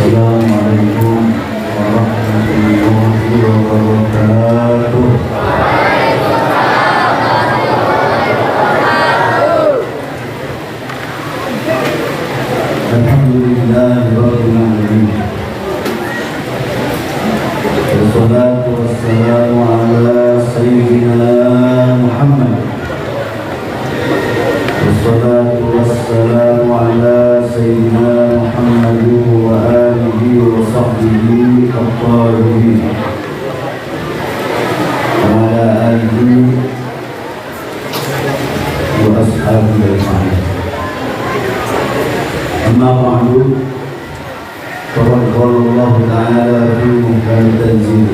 Assalamualaikum warahmatullahi wabarakatuh. Alhamdulillahirabbil alamin. Wassalatu wassalamu ala sayyidina Muhammad. Wassalatu wassalamu ala sayyidina Muhammad wa alihi wa sahbihi at-tahirin wa ala alihi wa ashabihi ajma'in. Amma ba'du, faqad qala Allah ta'ala fi muhkam tanzil.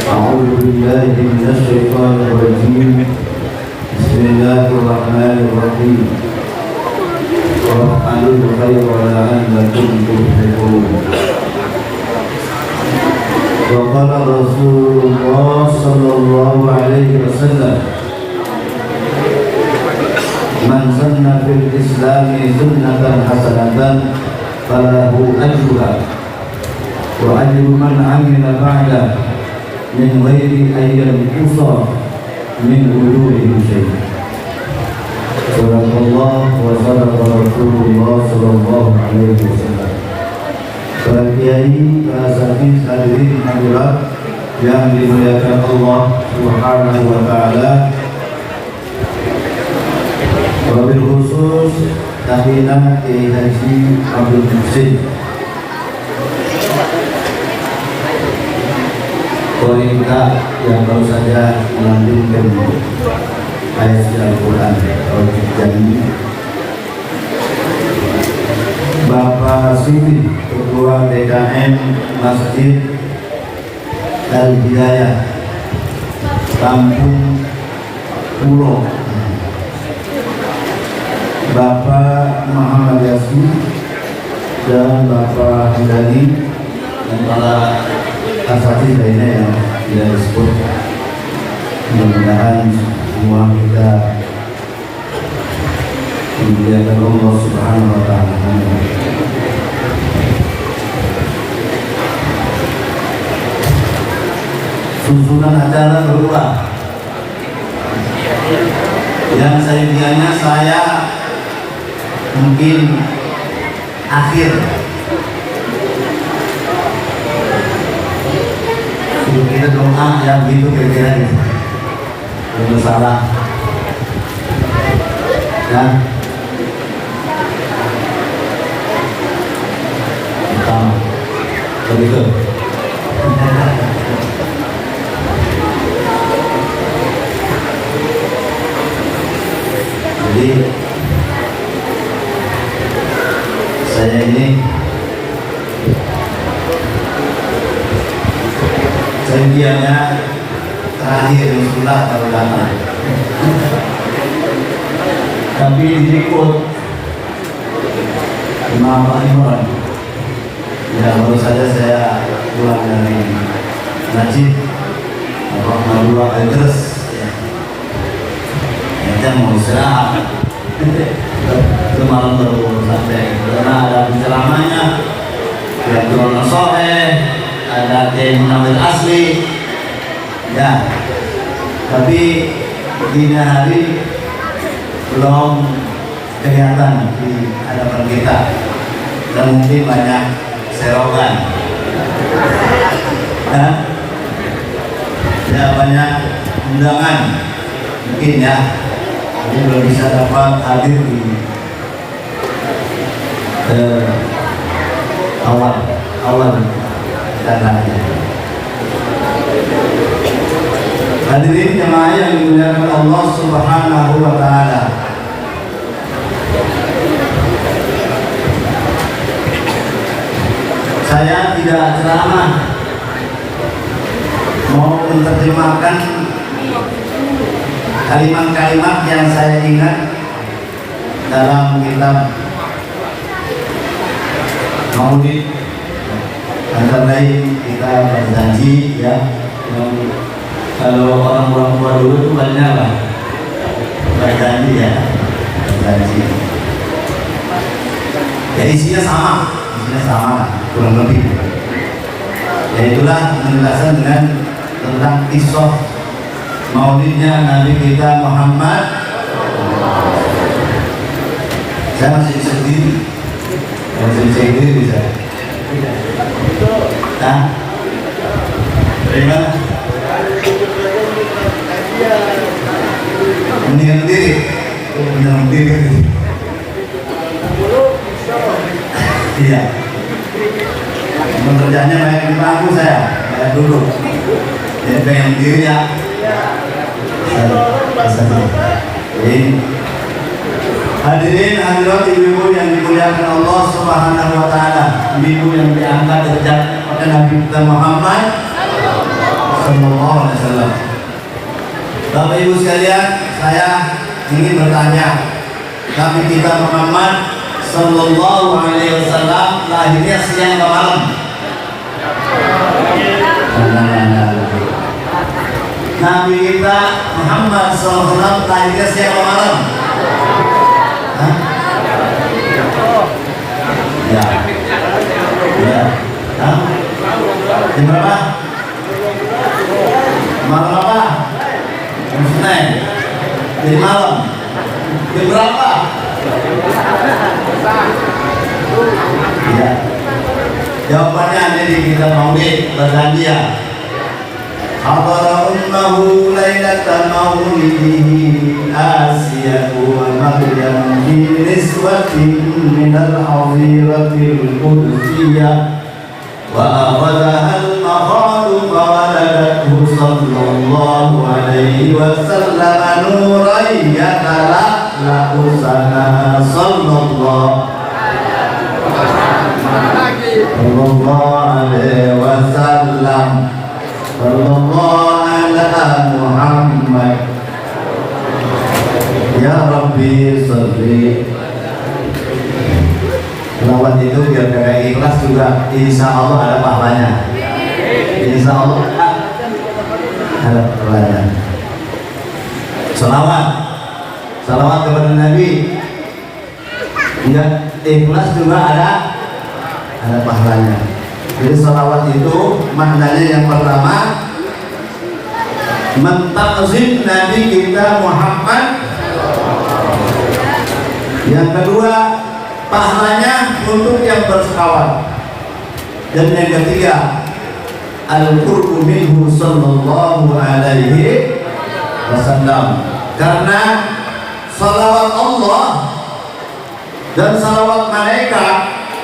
A'udzu billahi minasy syaithanir rajim. Bismillahirrahmanirrahim. Waf'alul khayra la'allakum tuflihun. Wa qala Rasulullah sallallahu alaihi wasallam, man sanna fil islami sunnatan hasanatan falahu ajruha wa ajru man amila ba'da min ghairi ayyan yanqusa min ujurihim syai'an. Subhanallah wa sadaqa Rasulullah sallallahu alaihi wasallam. Para kiai, para asatidz, hadirin hadirat yang dimuliakan Allah Subhanahu wa taala, wabil khusus Tahina Kiai Haji Abdul Muhsin, kita yang baru saja melanjutkan ayat Al-Quran ini, Bapak Siti, Ketua DKM Masjid Al-Hidayah Kampung Pulau, Bapak Muhammad Yasin dan Bapak Hidani dan para asatidz lainnya yang tidak disebut. Mudah-mudahan semua kita dimuliakan Allah Subhanahu wa taala. Susunan acara berulang. Yang saya mungkin akhir. Kita doa yang gitu kira-kira gitu. Bersalah. Dan pertama begitu. Jadi saya ini janjiannya terakhir Rasulullah kalau datang, tapi diikut Imam Imran. Ya, baru saja saya pulang dari Najib Madura Idris. Kita mau istirahat. Malam baru sampai karena ada penceramahnya, ya Tuhan Soleh, ada Kiai Munawir Asli, ya. Tapi dini hari belum kelihatan di hadapan kita dan mungkin banyak serokan, ya banyak undangan mungkin ya. Jadi belum bisa dapat hadir di awal dananya. Hadirin jemaah yang dimuliakan Allah Subhanahu wa taala. Saya tidak ceramah, mau menerjemahkan kalimat-kalimat yang saya ingat dalam kitab Maulid. Antara lain kita berjanji ya, kalau orang tua dulu itu banyak lah berjanji ya, berjanji. Ya isinya sama, maksudnya sama kurang lebih. Yaitulah menjelaskan dengan tentang kisah maulidnya Nabi kita Muhammad. Saya masih sendiri, bisa. Nah, dari mana? Mendingan sendiri, Iya. Pekerjaannya banyak di bangku saya duduk. Jadi pengen diri ya. Hadirin hadirat ibu-ibu yang dimuliakan Allah Subhanahu wa taala, ibu yang diangkat derajat oleh Nabi kita Muhammad sallallahu alaihi wasallam. Bapak Ibu sekalian, saya ingin bertanya, Nabi kita Muhammad sallallahu alaihi wasallam lahirnya siang atau malam? Nabi kita Muhammad sallallahu alaihi wasallam lahirnya siang atau malam? Ya. Jam berapa? Malam apa? Jam Senin. Jadi malam. Jam berapa? Ya. Jawabannya ada di kitab Maulid berjanji. Hadara ummahu lailatan maulidihi Asiyah wa Maryam fi niswatin minal aziratil qudsiyah wa akhadha al-maqadu fawaladathu sallallahu alaihi wasallam nuran yatala'la'u sana sallallahu alaihi wasallam sallallahu ala Muhammad ya Rabbi salli. Selawat itu biar kayak ikhlas juga insya Allah ada pahalanya. Insya Allah ada pahalanya. Selawat kepada Nabi ya ikhlas juga ada pahalanya. Jadi salawat itu maknanya yang pertama mentakzim Nabi kita Muhammad. Yang kedua pahalanya untuk yang berselawat. Dan yang ketiga al-qurbu minhu sallallahu alaihi wasallam. Karena salawat Allah dan salawat malaikat,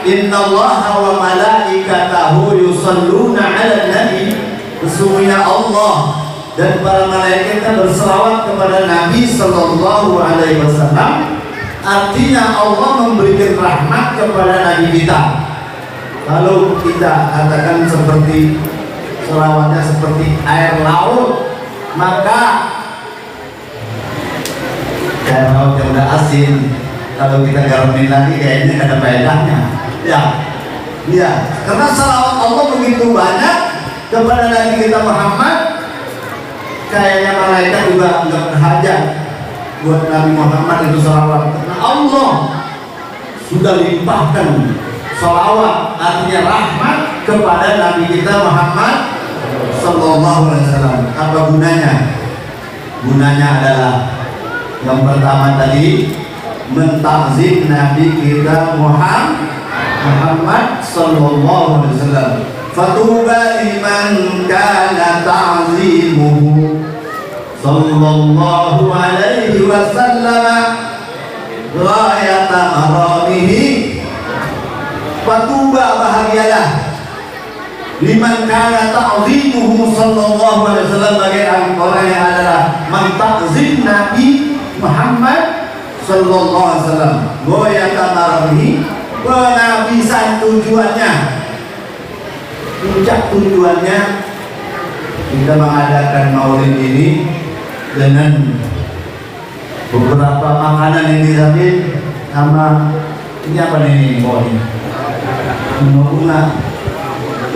innallaha wa malaikatahu yusalluna 'alan nabi, sesungguhnya Allah dan para malaikat berselawat kepada Nabi sallallahu alaihi wasallam. Artinya Allah memberikan rahmat kepada Nabi kita. Kalau kita katakan seperti selawatnya seperti air laut, maka air laut yang udah asin, kalau kita garamin lagi kayaknya ada faedahnya. Ya, karena salawat Allah begitu banyak kepada Nabi kita Muhammad, kayaknya malaikat juga nggak berhajat buat Nabi Muhammad itu salawat. Karena Allah sudah limpahkan salawat, artinya rahmat kepada Nabi kita Muhammad sallallahu alaihi wasallam. Apa gunanya? Gunanya adalah yang pertama tadi mentakzim Nabi kita Muhammad sallallahu alaihi wasallam. Fatuba liman kana ta'zimuhu sallallahu alaihi wasallam ghayata maramihi. Fatuba, bahagialah liman kana ta'zimuhu sallallahu alaihi wasallam, bagi orang yang adalah mentakzim Nabi Muhammad sallallahu alaihi wasallam ghayata maramihi, penghabisan tujuannya, puncak tujuannya kita mengadakan maulid ini dengan beberapa makanan yang disiapin sama ini apa nih bunga,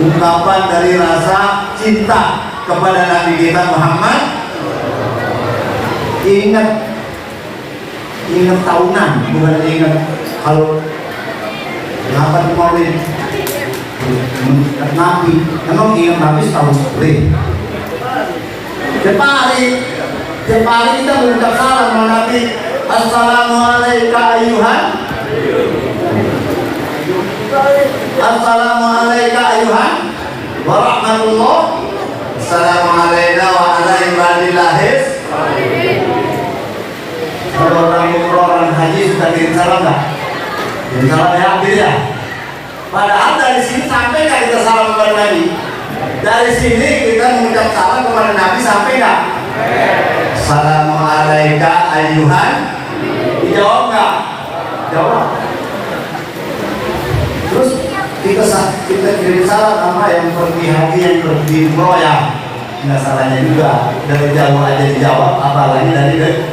ungkapan dari rasa cinta kepada Nabi kita Muhammad. Ingat tahunan, bukan ingat kalau Apa di maulid? Nabi. Emang ingat Nabi setahun sekali. Tiap hari kita mengucap salam sama Nabi. Assalamualaikum ayuhan. Assalamualaikum ayuhan warahmatullah. Assalamualaikum wa ala ibadillahis. Kalau orang haji sudah kirim salam nggak? Kirim salam ya hadir ya. Padahal dari sini sampai nggak kita salam kepada Nabi? Dari sini kita mengucap salam kepada Nabi sampai nggak? Assalamualaikum ayuhan. Dijawab nggak? Jawab. Terus kita kirim salam sama yang pergi haji, yang pergi umroh ya. Nggak salahnya juga dari jauh aja dijawab, apalagi dari dekat.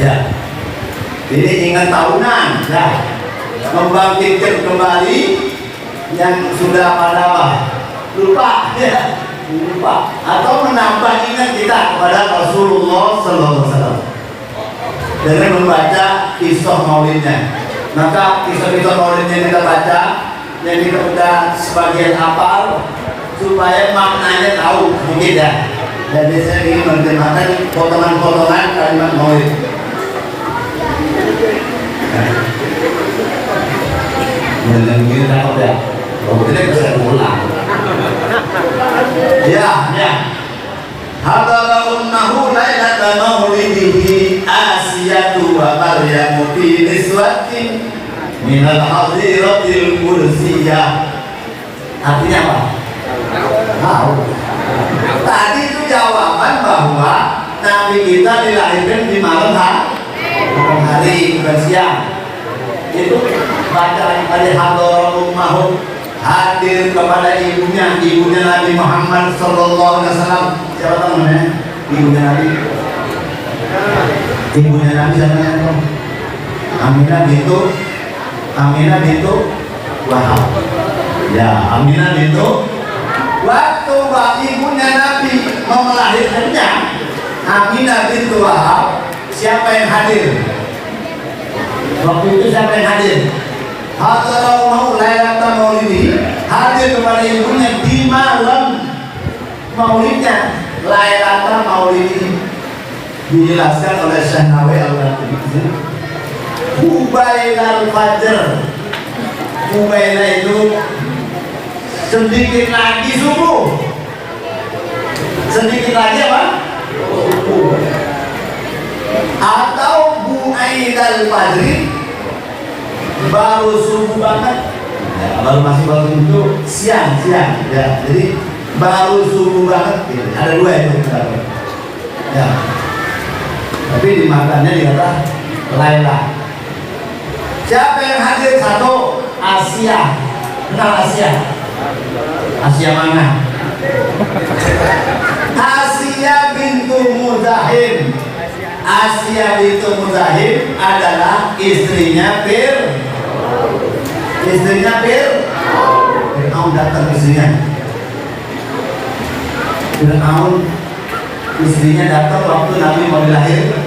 Ya, ini ingat tahunan, ya, membangkitkan kembali yang sudah pada lupa, ya, lupa, atau menambah ingat kita kepada Rasulullah Sallallahu Alaihi Wasallam dengan membaca kisah maulidnya. Maka kisah-kisah maulidnya kita baca, yang kita udah sebagian hafal, supaya maknanya tahu mungkin ya. Jadi saya ingin menerjemahkan potongan-potongan kalimat maulid. Yang begini takut ya? Kalau tidak bisa ulang. Ya. Hadarahunnahu lailata maulidihi Asiyatu wa Maryamu fi niswatin minal hadiratil kursiyah. Artinya apa? Tahu. Tadi itu jawaban bahwa Nabi kita dilahirkan di malam hari, bukan siang. Itu bacaan tadi hadarah ummahum, hadir kepada ibunya Nabi Muhammad Sallallahu Alaihi Wasallam. Siapa tahu namanya? Ibunya Nabi. Ibunya Nabi siapa? Aminah bintu Wahab. Ya, Aminah bintu. Waktu ibunya Nabi mau melahirkannya, Aminah bintu Wahab, siapa yang hadir? Waktu itu siapa yang hadir? Hadarau mau lailata maulidi, hadir kepada ibunya di malam maulidnya. Lailata maulidi dijelaskan oleh Syekh Nawawi Al-Qurtubi. Hubailal fajr, Hubaila itu sedikit lagi subuh. Sedikit lagi apa? Subuh. Atau bu'aidal fajri, baru subuh banget. Ya, baru itu siang ya. Jadi baru subuh banget gitu. Ada dua itu ya. Tapi dimakannya dikata Laila. Siapa yang hadir? Satu, Asia. Kenal Asia? Asia mana? Asia bintu Muzahim. Asia bintu Muzahim adalah istrinya Fir'aun datang istrinya. Fir'aun istrinya datang waktu Nabi mau dilahirkan.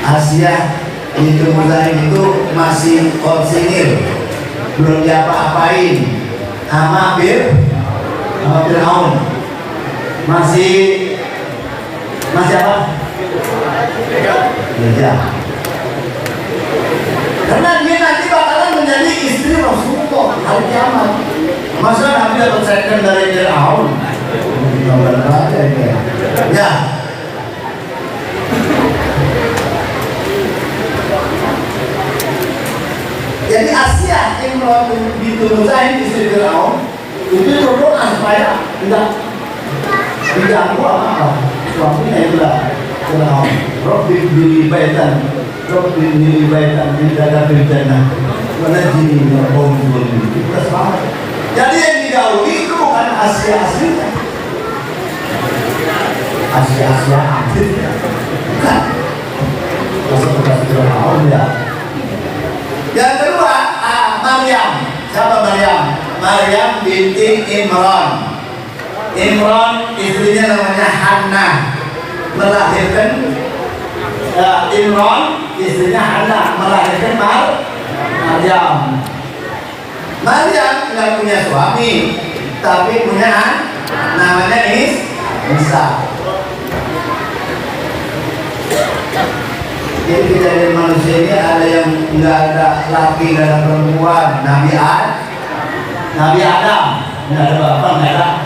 Asia bintu Muzahim itu masih orsinil, belum diapa-apain sama Fir'aun. Masih apa? Ya. Karena dia nanti bakalan menjadi istri Rasulullah hari kiamat. Masa Nabi dapat second dari Fir'aun? Ya. Jadi Asia yang bintu Muzahim istri Fir'aun itu berdoa supaya tidak diganggu apa suaminya itulah Fir'aun. Rabbi bili baitan tidak ada bencana mana jini kaum muslimin. Kita selamat. Jadi yang digauli itu bukan Asia aslinya, Asia aslinya bukan. Masuk Fir'aun ya. Yang kedua, Maryam. Siapa Maryam? Maryam binti Imran. Imran istrinya namanya Hannah, melahirkan Imran, istrinya Hana melahirkan Maryam. Maryam nggak punya suami, tapi punya namanya Isa. Jadi kejadian manusia ini ada yang nggak ada laki, nggak ada perempuan. Nabi Adam nggak ada bapak, nggak ada.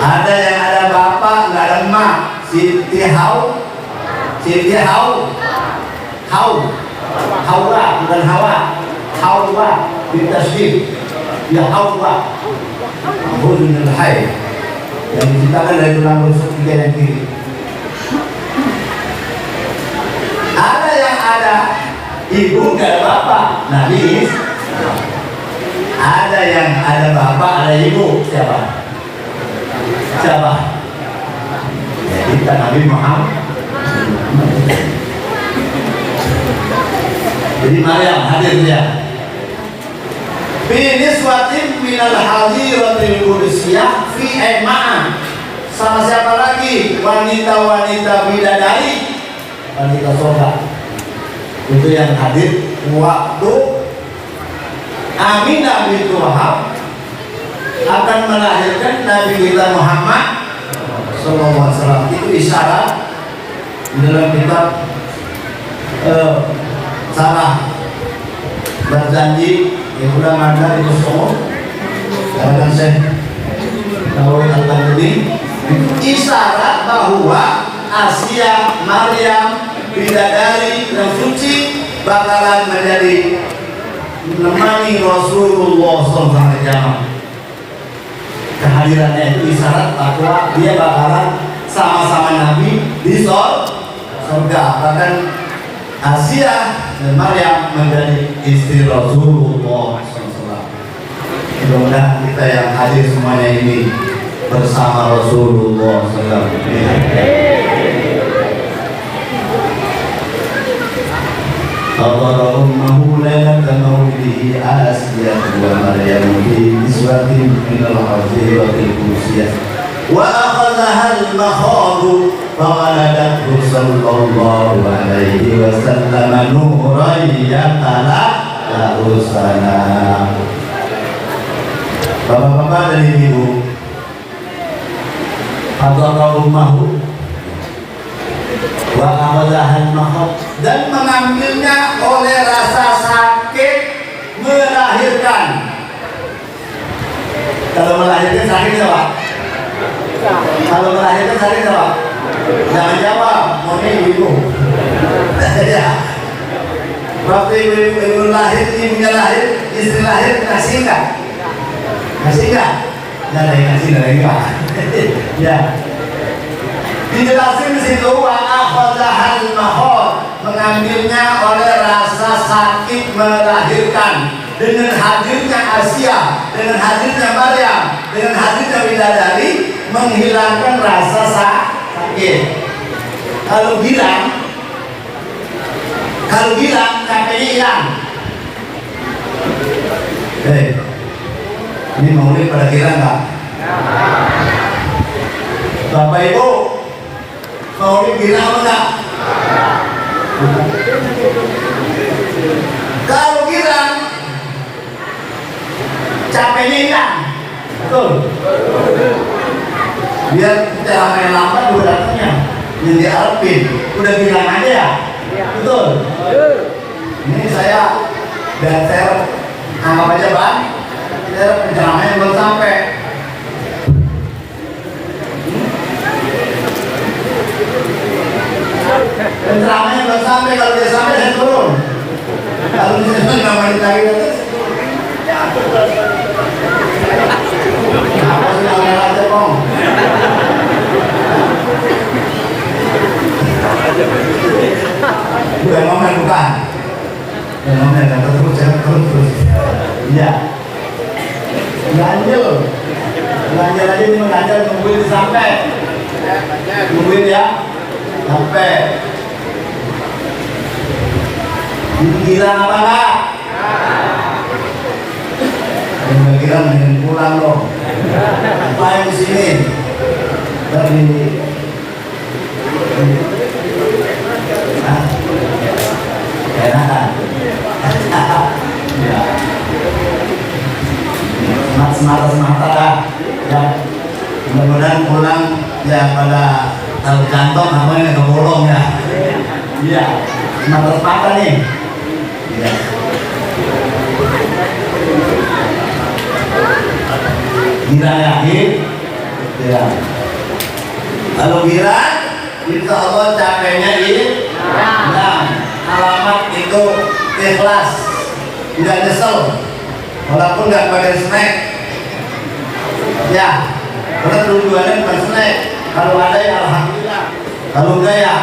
Ada yang ada bapak, nggak ada emak. Siti Hawa, bukan Hawa. Hawa bitasydid. Ya Hawa. Hulul Hayy. Yang diciptakan dari tulang rusuk tiga yang kiri. Ada yang ada ibu, nggak ada bapak. Nabi. Ada yang ada bapak, ada ibu. Siapa? Ya, kita Nabi Muhammad. Jadi Maryam hadir dia. Biniswatin minal hadiratil qudusiyah fi aiman. Sama siapa lagi? Wanita-wanita bidadari, wanita surga. Itu yang hadir waktu Aminah binti Wahab akan melahirkan Nabi kita Muhammad SAW. Itu isyarat dalam kitab Sarah berjanji yang udah ada itu semua. Katakan Syekh Nawawi Al-Baghdadi, isyarat bahwa Asia, Maryam, bidadari yang suci bakalan menjadi menemani Rasulullah SAW sampai kiamat. Kehadirannya itu isyarat bahwa dia bakalan sama-sama Nabi di surga. Bahkan Asia dan Maryam menjadi istri Rasulullah SAW. Mudah-mudahan kita yang hadir semuanya ini bersama Rasulullah SAW. Qadara ummuhu lailata mawlidihi Asiyah wa Maryam fi niswatin minal hadiratil qudsiyah wa akhadhaha al-makhadu fawaladathu sallallahu alaihi wasallam nuran yatala lahusana. Bapak-bapak dan ibu, qadara ummuhu wa akhadhaha al-makhadu, dan mengambilnya oleh rasa sakit melahirkan. Kalau melahirkan sakit apa? Kalau melahirkan sakit apa? Jangan jawab, mau ibu. Ya. Waktu ibu lahir, ibunya lahir, istri lahir, kasih enggak? Kasih enggak? Nggak ada yang kasih, nggak ada yang enggak. Ya. Dijelasin di situ wa akhadhahal mahor, mengambilnya oleh rasa sakit melahirkan. Dengan hadirnya Asia, dengan hadirnya Maryam, dengan hadirnya bidadari, menghilangkan rasa sakit. Kalau bilang capeknya hilang. Ini maulid pada kira nggak? Bapak Ibu, maulid kira apa enggak? Kalau kira capeknya hilang, betul? Biar kita ramai lambat udah datangnya, yang diharapin, udah bilang aja ya, betul? Ini saya dan saya anggap aja bang, saya penceramanya belum sampai. Penceramanya belum sampai, kalau dia sampai saya turun. Kalau misalnya nggak main lagi terus. Apa sih namanya aja kong? Bukan momen, bukan. Bukan momen, kata terus. Iya. Ganjil aja ini mengganjil, nungguin sampai. Nungguin ya, sampai. Gila apa enggak? Yang kira mending pulang loh. Apa yang di sini? Dari Hah? Enakan. Ya. Semata lah. Ya. Mudah-mudahan pulang ya pada taruh kantong namanya nggak bolong ya. Iya. Semata nih. Iya. Yakin. Ya. Kalau giran, insya Allah capeknya hilang. Alamat itu ikhlas, tidak nyesel, walaupun nggak pakai snack. Ya, karena tujuannya bukan snack. Kalau ada ya alhamdulillah, kalau enggak ya.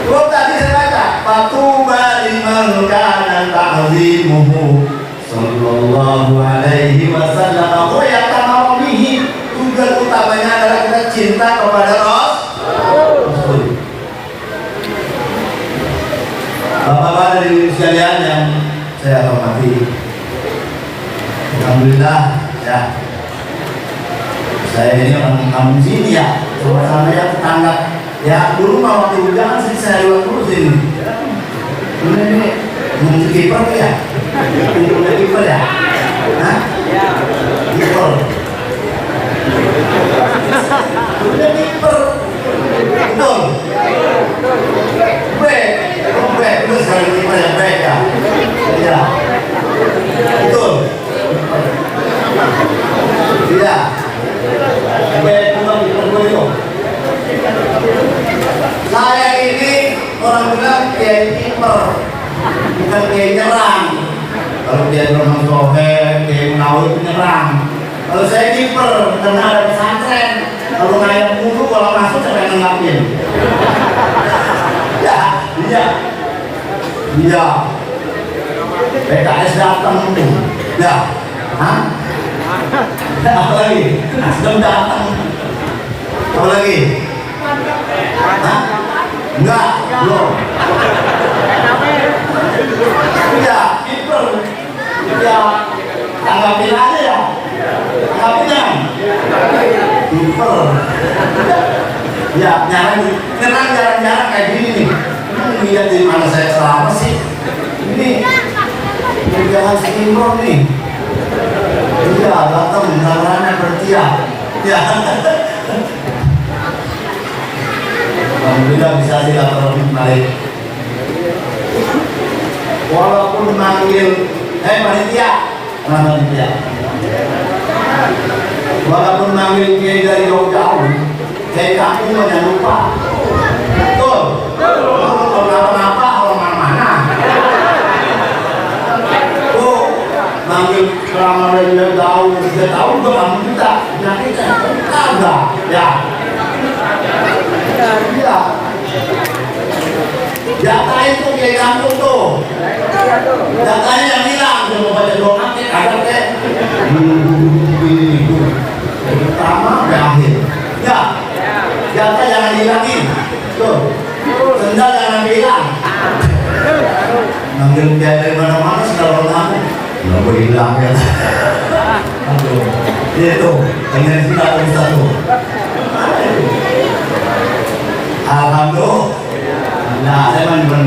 Kok tadi saya baca, fatuba liman kana ta'zimuhu sallallahu alaihi wasallam wa yatamamihi. Tujuan utamanya adalah kita cinta kepada Rasul. Bapak-bapak dari sekalian yang saya hormati, alhamdulillah ya, saya ini orang kampung sini ya, sama ya tetangga ya. Dulu mau waktu hujan sih saya lewat terus ini. Ini ngomong kiper ya, punya kiper ya, nah kiper, punya kiper, betul, baik, terus kalau kiper yang baik ya, ya, betul, iya, baik, bukan kiper gue itu. Saya ini orang bilang kayak kiper, bukan kayak nyerang. Kalau dia orang sohe, kayak menawar penyerang. Kalau saya kiper, karena ada pesantren. Kalau ngayap mulu, kalau masuk saya nenggapin. Ya, iya, iya. PKS datang tuh, ya, hah? Apa lagi? Nasdem datang. Apa lagi? Hah? Enggak, belum. Iya, kiper. Ya, tanggapin aja ya. Tanggapin ya. Kiper. Ya, nyarang jarang-jarang kayak gini nih. Lihat di mana saya selama sih. Ini jangan seimbang nih. Iya, datang caranya bertiap. Ya. Alhamdulillah bisa silaturahmi balik. Walaupun manggil, panitia, walaupun manggil kiai dari jauh-jauh, kiai kampung jangan lupa. Betul. Kalau kenapa-napa orang mana-mana. Tuh, manggil selama dari jauh, 3 tahun udah kamu kita, penyakitnya, ada, ya. Iya. Jatah itu kayak kampung tuh. Jatahnya yang hilang, dia mau baca doa nanti ada teh. Pertama sampai akhir. Ya. Jatah jangan dihilangin. Tuh. Sendal jangan hilang. Manggil dia dari mana-mana segala kamu. Nggak boleh hilang ya. Aduh. Itu, dengan sendal satu. Alhamdulillah. Nah, saya cuma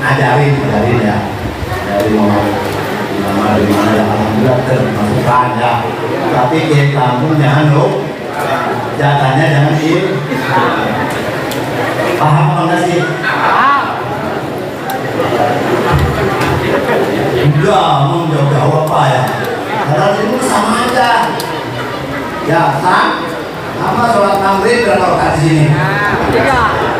ajarin ya. Dari mana ya, alhamdulillah termasukkan ya. Tapi ke kampung jangan lupa. Jatahnya jangan paham apa enggak sih? Udah, mau jauh-jauh apa ya? Karena itu sama aja. Ya, sama sholat maghrib berapa rakaat di sini? 3.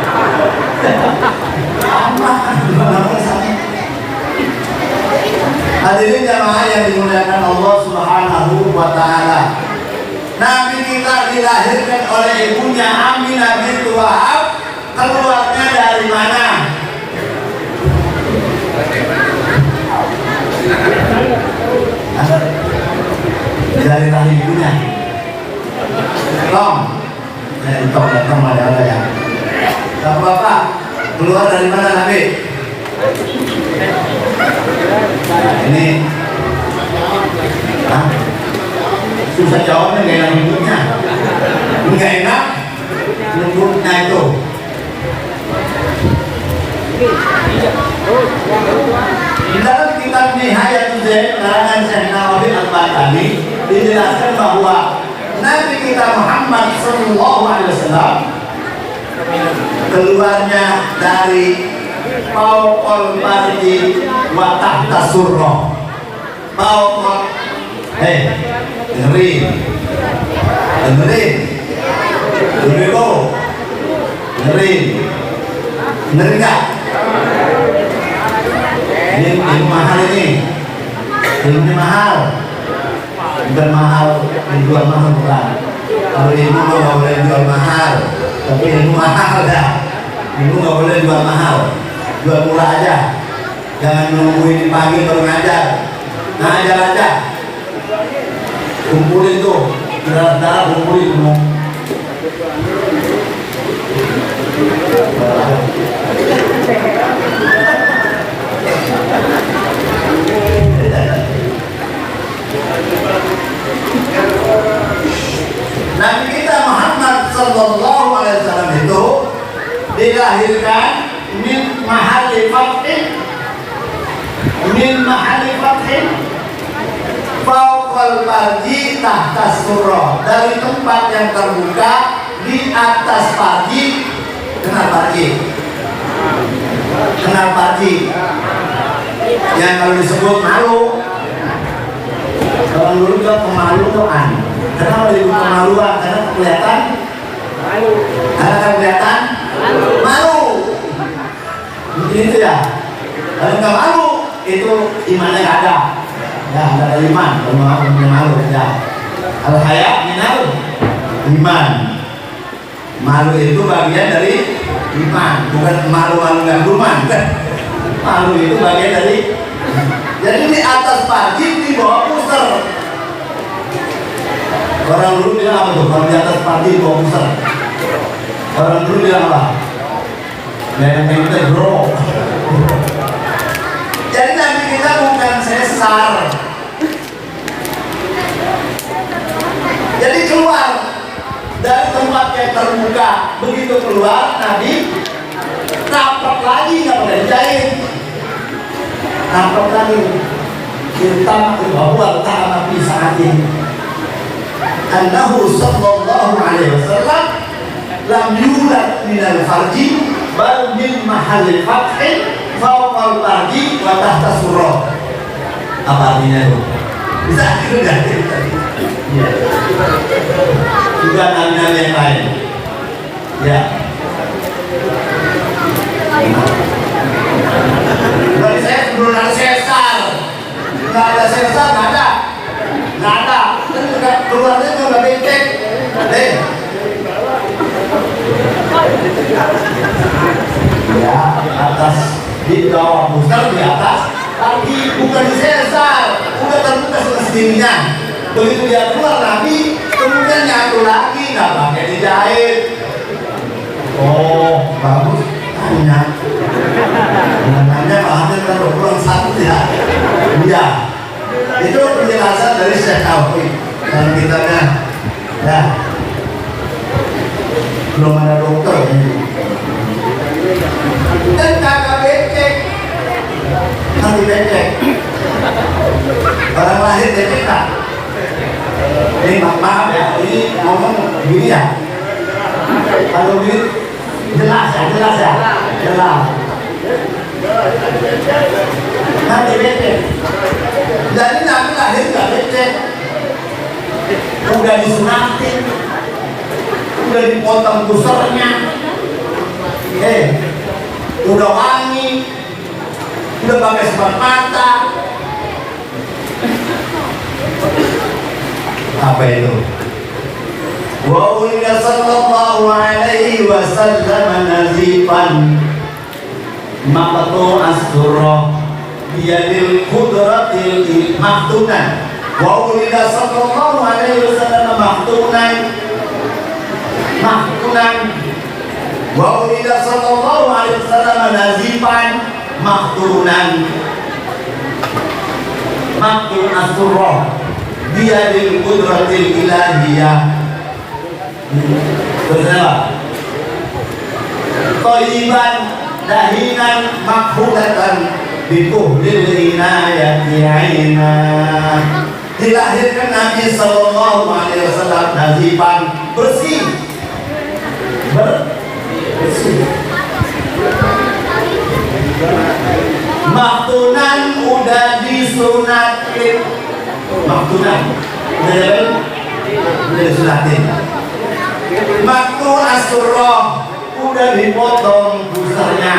Hadirin jamaah yang dimuliakan Allah Subhanahu wa taala. Nabi kita dilahirkan oleh ibunya Aminah binti Wahab. Keluarnya dari mana? Dari rahim ibunya. Tong ada ya. Bapak, keluar dari mana Nabi? Nah, ini susah jawabnya, nggak enak hidupnya, nggak enak Di dalam kitab Nihayatul Zain karangan Syekh Nawawi Al-Batani dijelaskan bahwa Nabi kita Muhammad Sallallahu Alaihi Wasallam keluarnya dari Fauqal Farji wa tahta surrah. Fauqal, dengerin nggak? Ini ilmu mahal ini, ilmu mahal, bukan mahal, dijual mahal bukan. Kalau ilmu nggak boleh jual mahal, tapi ilmu mahal dah. Ilmu nggak boleh jual mahal, jual murah aja. Jangan nungguin pagi baru ngajar, ngajar aja. Kumpulin tuh, darah kumpulin semua. Nabi kita Muhammad Sallallahu Alaihi Wasallam itu dilahirkan min mahalli fathin fauqal farji tahta surrah, dari tempat yang terbuka di atas farji. Kenal farji yang kalau disebut malu, orang dulu bilang pemaluan. Kenapa disebut pemaluan? Karena kelihatan malu. Mungkin itu ya. Kalau nggak malu itu imannya nggak ada. Ya, nggak ada iman. Kalau malu ya. Al-haya minal iman. Malu itu bagian dari iman, bukan malu-malu nggak iman. Malu itu bagian dari. Jadi di atas farji, di bawah pusar. Orang dulu bilang apa tuh? Kalau di atas farji, di bawah pusar. Orang dulu bilang apa? Yang kita bro. Jadi Nabi kita bukan sesar. Jadi keluar dari tempat yang terbuka. Begitu keluar, Nabi rapat lagi, nggak boleh dijahit. Rapat lagi. Kita bahwa ta'ala fi sa'atin annahu sallallahu alaihi wasallam lam yulad minal farji bal min mahallil fathin fawqal farji wa tahta surrah. Apa artinya itu? Bisa tidak? Ya. Juga nabi-nabi yang lain. Ya. Dari saya belum ada sesar. Nggak ada sesar, nggak ada. Kan juga keluarnya juga becek. Ya, atas di bawah pusar, di atas tapi bukan di sesar, udah terbuka sendirinya. Begitu dia keluar Nabi, kemudian nyatu lagi, nggak pakai dijahit. Oh, bagus. Nanya bahannya kalau kurang satu ya. Iya. Itu penjelasan dari Syekh Nawawi dalam kitabnya. Ya. Belum ada dokter ini. Dan kakak becek. Nanti becek. Orang lahir becek tak? Ini maaf ya, ini ngomong gini ya. Kalau gini jelas ya. Nanti becek. Jadi Nabi lahir gak becek. Udah disunatin, udah dipotong pusarnya, udah wangi, udah pakai sebat mata. Apa itu? Wa ulida sallallahu alaihi wasallam nazifan maqtu as-surah biyadil qudratil maktunan. Wa ulida sallallahu alaihi wasallam maktunan. Wa ulida sallallahu alaihi wasallam nazifan maktunan. Maktun as-surah biyadil qudratil ilahiyah. Bersama Toyiban dahinan makhulatan bikuhlil inayati aina. Dilahirkan Nabi Sallallahu Alaihi Wasallam nazifan, bersih, bersih. Maktunan udah disunatin, maktunan udah disunatin. Maktu asurroh udah dipotong busernya.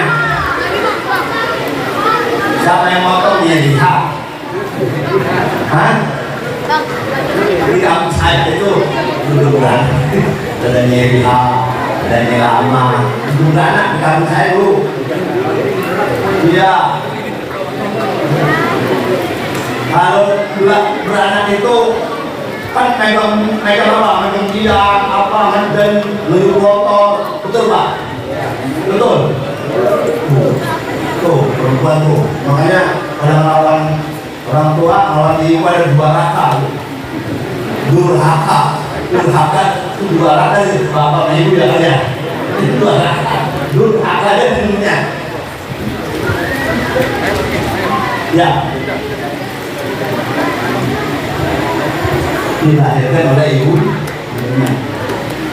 Siapa yang motongnya? Lihat. Hah? Di kampus saya itu duduk-dudukan, dadanya lihat, dadanya lama, duduk anak di kampus saya dulu. Iya. Kalau beranak itu kan megang apa? Megang tiang, apa, dan lebih kotor, betul Pak? Betul. Tuh perempuan tuh, makanya kalau lawan orang tua, lawan ibu ada dua raka. Durhaka itu dua raka sih, bapak dan ibu ya kan ya. Itu dua raka. Durhaka aja filmnya. Ya. Dilahirkan oleh ibu.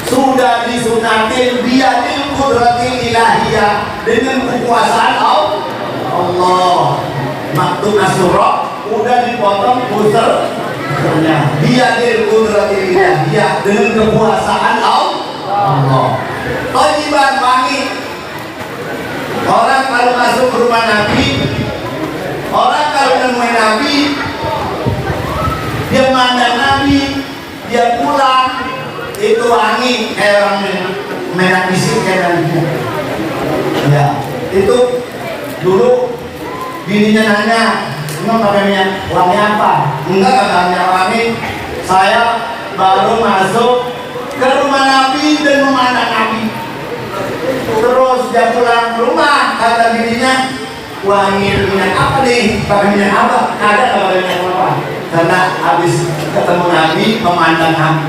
Sudah disunatin biadil kudratil ilahiyah, dengan kekuasaan Allah. Maktub asyurah udah dipotong busernya, biadil kudratil ilahiyah, dengan kekuasaan Allah. Thayyiban, wangi. Orang kalau masuk ke rumah Nabi, orang kalau nemuin Nabi, dia mandang Nabi, dia pulang, itu wangi kayak orang merah bisik kayak Nabi. Ya, itu dulu bininya nanya, emang pakai minyak wangi apa? Enggak, kata minyak wangi. Saya baru masuk ke rumah Nabi dan memandang Nabi. Terus dia pulang ke rumah, kata bininya, wangi minyak apa nih? Pakai minyak apa? Ada nggak pakai minyak apa? Karena habis ketemu Nabi, memandang Nabi.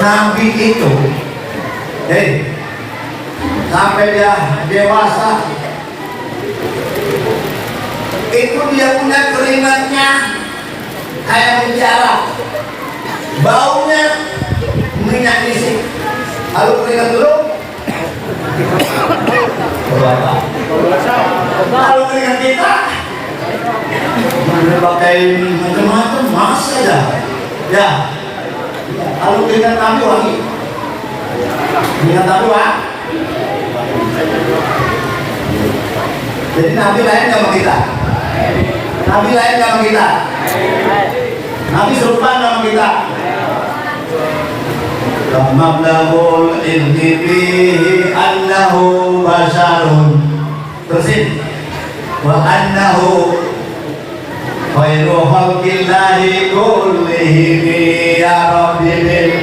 Nabi itu, sampai dia dewasa, itu dia punya keringatnya kayak mutiara, baunya minyak misik. Lalu keringat dulu, kalau keringat kita pakai macam-macam, masa ya? Ya, kalau keringat Nabi wangi, keringat Nabi wangi. Jadi Nabi lain sama kita. Nabi lain sama kita. Nabi serupa sama kita. Mablagul ilmi fihi annahu basharun. Terusin. Wa annahu khairu khalqillahi kullihim ya Rabbi bil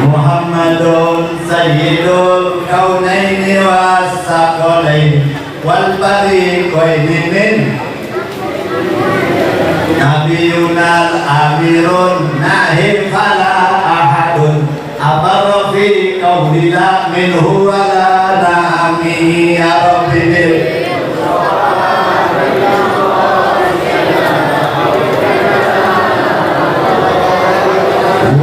Muhammadun sayyidul kaunaini was-saqalain wal bariqaini min nabiyunal amirun nahim fala ahadun abarra fi qawlina minhu wala na'ami ya Rabbi bil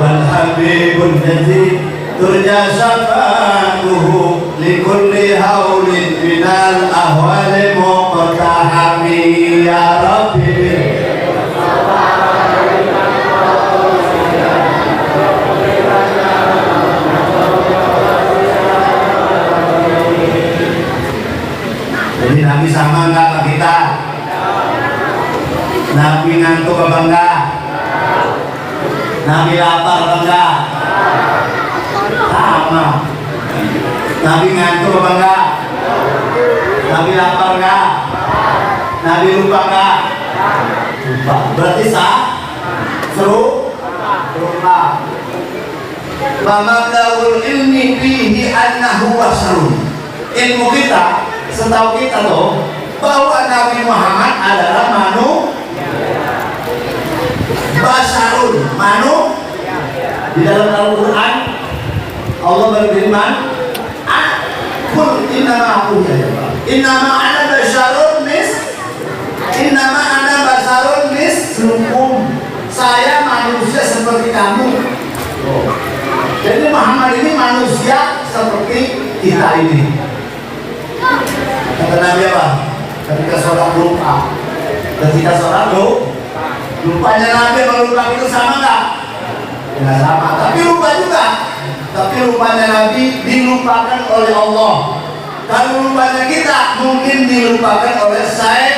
wal habibun nazid turja syafa'atuhu likulli haulin minal ahwali muqtahami ya Rabbi jadi Nabi sama enggak sama kita? Nabi ngantuk apa enggak? Nabi lapar apa enggak? Sama. Nabi ngantuk apa enggak? Nabi lapar enggak? Nabi lupa enggak? Lupa. Berarti sah? Seru? Lupa. Mablagul ilmi fihi annahu wasrun. Ilmu kita, setahu kita tuh, bahwa Nabi Muhammad adalah basarun di dalam Al-Quran Allah berfirman kul innama ana basarun mislukum, saya manusia seperti kamu. Jadi Muhammad ini manusia seperti kita ini. Kata Nabi apa? Ketika sholat lupa, lupanya Nabi sama lupa itu sama nggak? Nggak sama, tapi lupa juga. Tapi lupanya Nabi dilupakan oleh Allah. Kalau lupanya kita mungkin dilupakan oleh saya.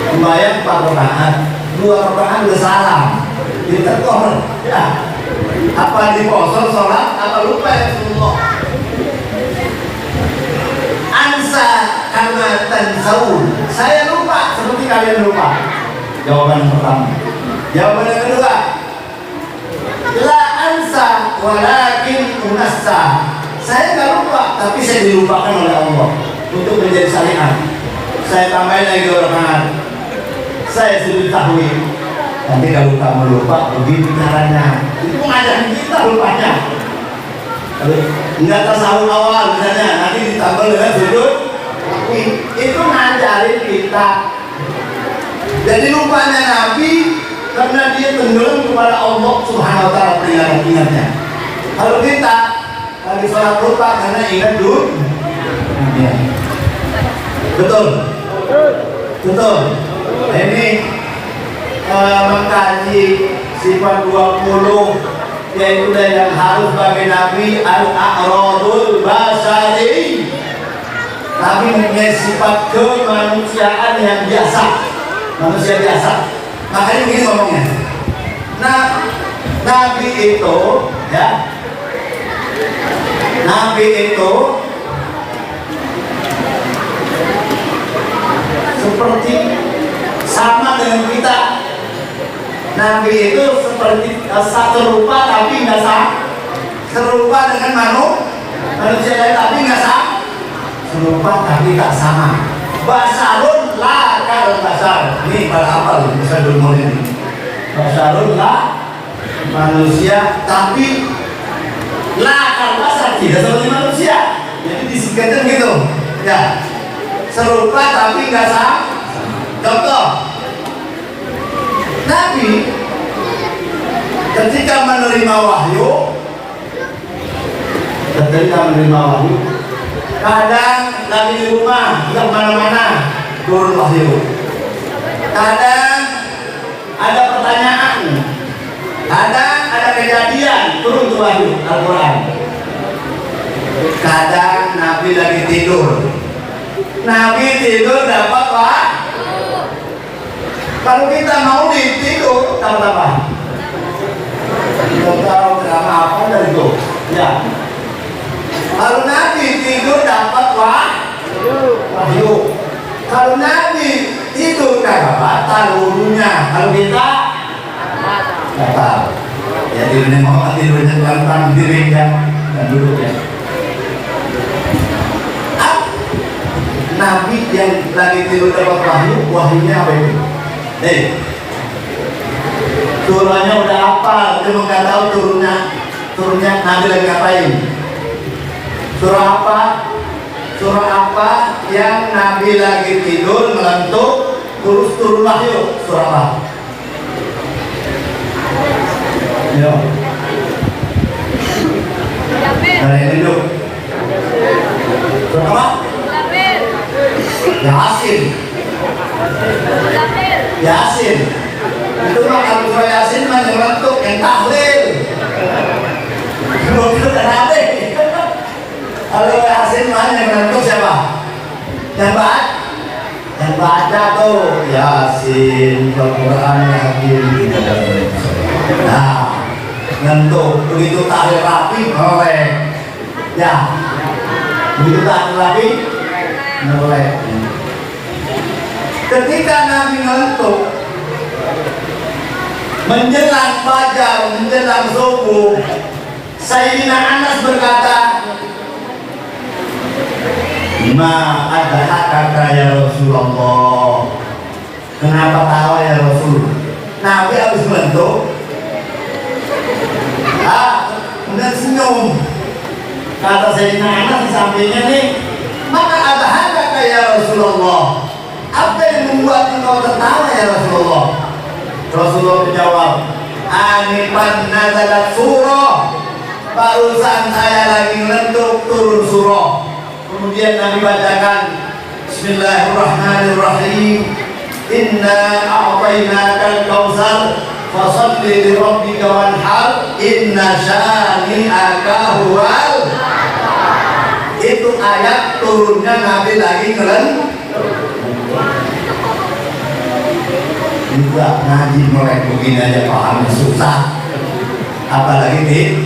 Lumayan 4 rakaat, 2 rakaat udah salah, ditegur. Ya, apa dikosor sholat? Apa lupa ya Rasulullah? Ansa karena tansaun, saya lupa seperti kalian lupa. Jawaban pertama. Jawaban yang kedua, la ansa walakin unassa, saya nggak lupa tapi saya dilupakan oleh Allah untuk menjadi syariat. Saya tambahin lagi 2 rakaat, saya sudah tahu. Nanti kalau kamu lupa begitu caranya, itu mengajarin kita lupanya. Enggak tasawuf awal misalnya, nanti ditambah dengan sujud, itu ngajarin kita. Jadi lupanya Nabi karena dia tenggelam kepada Allah Subhanahu wa taala ingatnya. Kalau kita lagi sholat lupa karena ingat dulu. Ya. Betul. Ini mengkaji sifat 20, yaitu yang harus bagi Nabi al-a'radul basari. Nabi mempunyai sifat kemanusiaan yang biasa, manusia biasa. Makanya begini ngomongnya. Nah, Nabi itu ya, Nabi itu seperti sama dengan kita. Nabi itu seperti serupa tapi nggak sama. Serupa dengan manusia lain tapi nggak sama. Serupa tapi tak sama. Basarun la kal basar. Ini pada hafal bisa dulu ini. Basarun la, manusia tapi la kal basar, tidak seperti manusia. Jadi disingkatkan gitu. Ya. Serupa tapi nggak sama. Contoh, Nabi ketika menerima wahyu, kadang lagi di rumah, nggak kemana-mana, turun wahyu. Kadang ada pertanyaan, kadang ada kejadian, turun wahyu Al-Quran. Kadang Nabi lagi tidur, dapat wahyu. Kalau kita mau tidur, dapat apa? Kita tahu drama apa dari itu? Ya. Kalau Nabi tidur dapat wahyu. Kalau Nabi tidur dapat wahyunya. Kalau kita nggak tahu. Ya tidurnya mau tidurnya gampang dirinya dan duduk ya. Nabi yang lagi tidur dapat wahyunya apa itu? Turunnya udah apa? Cuma nggak tahu turunnya Nabi lagi ngapain? Surah apa yang Nabi lagi tidur melentuk terus turun wahyu? Surah apa? Yo. Ada yang hidup. Surah apa? Yasin. Itu mah kalau surah Yasin mah yang melentuk, yang tahlil. Belum itu Nabi. Kalau Yasin mah yang melentuk siapa? Yang baca tuh Yasin, Al-Quran Hakim. Nah, ngentuk begitu tahlil rapi, oleh. Ya, begitu tahlil rapi, oleh. Ketika Nabi ngantuk menjelang fajar, menjelang subuh, Sayyidina Anas berkata, "Ma adhakaka ya Rasulullah?" Kenapa tawa ya Rasul? Nabi habis melentuk, kemudian senyum. Kata Sayyidina Anas di sampingnya nih, maka abahaka ya Rasulullah, apa yang membuat engkau tertawa ya Rasulullah? Rasulullah menjawab, anifan nazalat surah, barusan saya lagi melentuk turun surah. Kemudian Nabi bacakan Bismillahirrahmanirrahim, inna a'tainakal kautsar fasalli li rabbika wanhar inna syani'aka huwal. Itu ayat turunnya Nabi lagi ngelentuk. Juga ngaji melek begini aja pahamnya susah, apalagi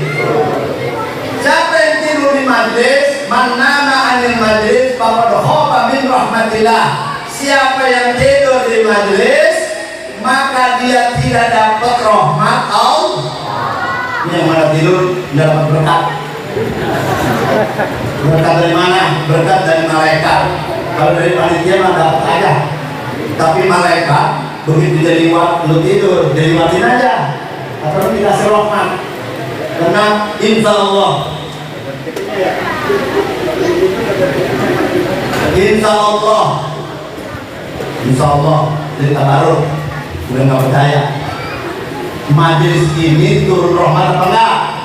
siapa yang tidur di majlis, manama anil majlis faqad khaba min rahmatillah. Siapa yang tidur di majlis maka dia tidak dapat rahmat Allah. Yang mana tidur dapat berkat. Berkat dari mana? Berkat dari malaikat. Kalau dari panitia mah dapat aja. Tapi malaikat begitu jadi lu tidur, jadi matiin aja. Atau dikasih rahmat. Karena insya Allah cerita baru, udah nggak percaya. Majelis ini turun rahmat apa enggak?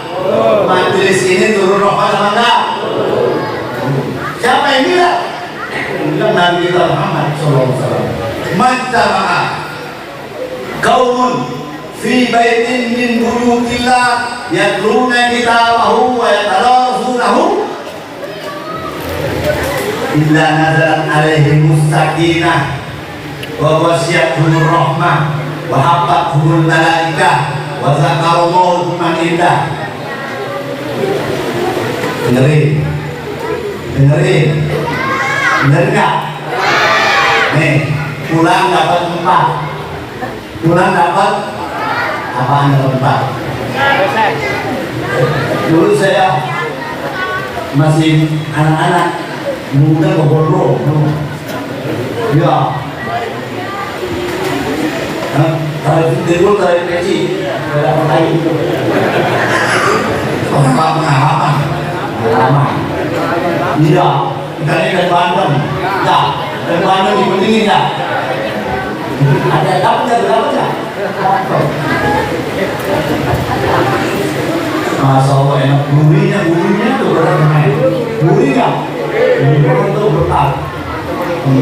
Majelis ini turun rahmat apa enggak? Siapa yang bilang? Bilang Nabi kita Muhammad SAW. Majtama'a qaumun fi baitin min buyutillah yatluna kitabahu wa yatarasunahu illa nazalat alaihimus sakinah wa wasiyatuhur rahmah wa hafathumul malaikah wa zakarallahu man indah. Dengerin bener gak? Nih, pulang dapat 4. Pulang dapat apaan? Dapat 4. Dulu saya masih anak-anak muda goblok. Ya. Kalau tidur dari peci, dapat lagi. Pengalaman. Iya, ikannya dari Bandung. Ya, dari Bandung dibandingin ya. Ada dapat ya? Masya Allah enak. Gurinya tuh berat main. Gurih nggak? Gurih tuh berkat.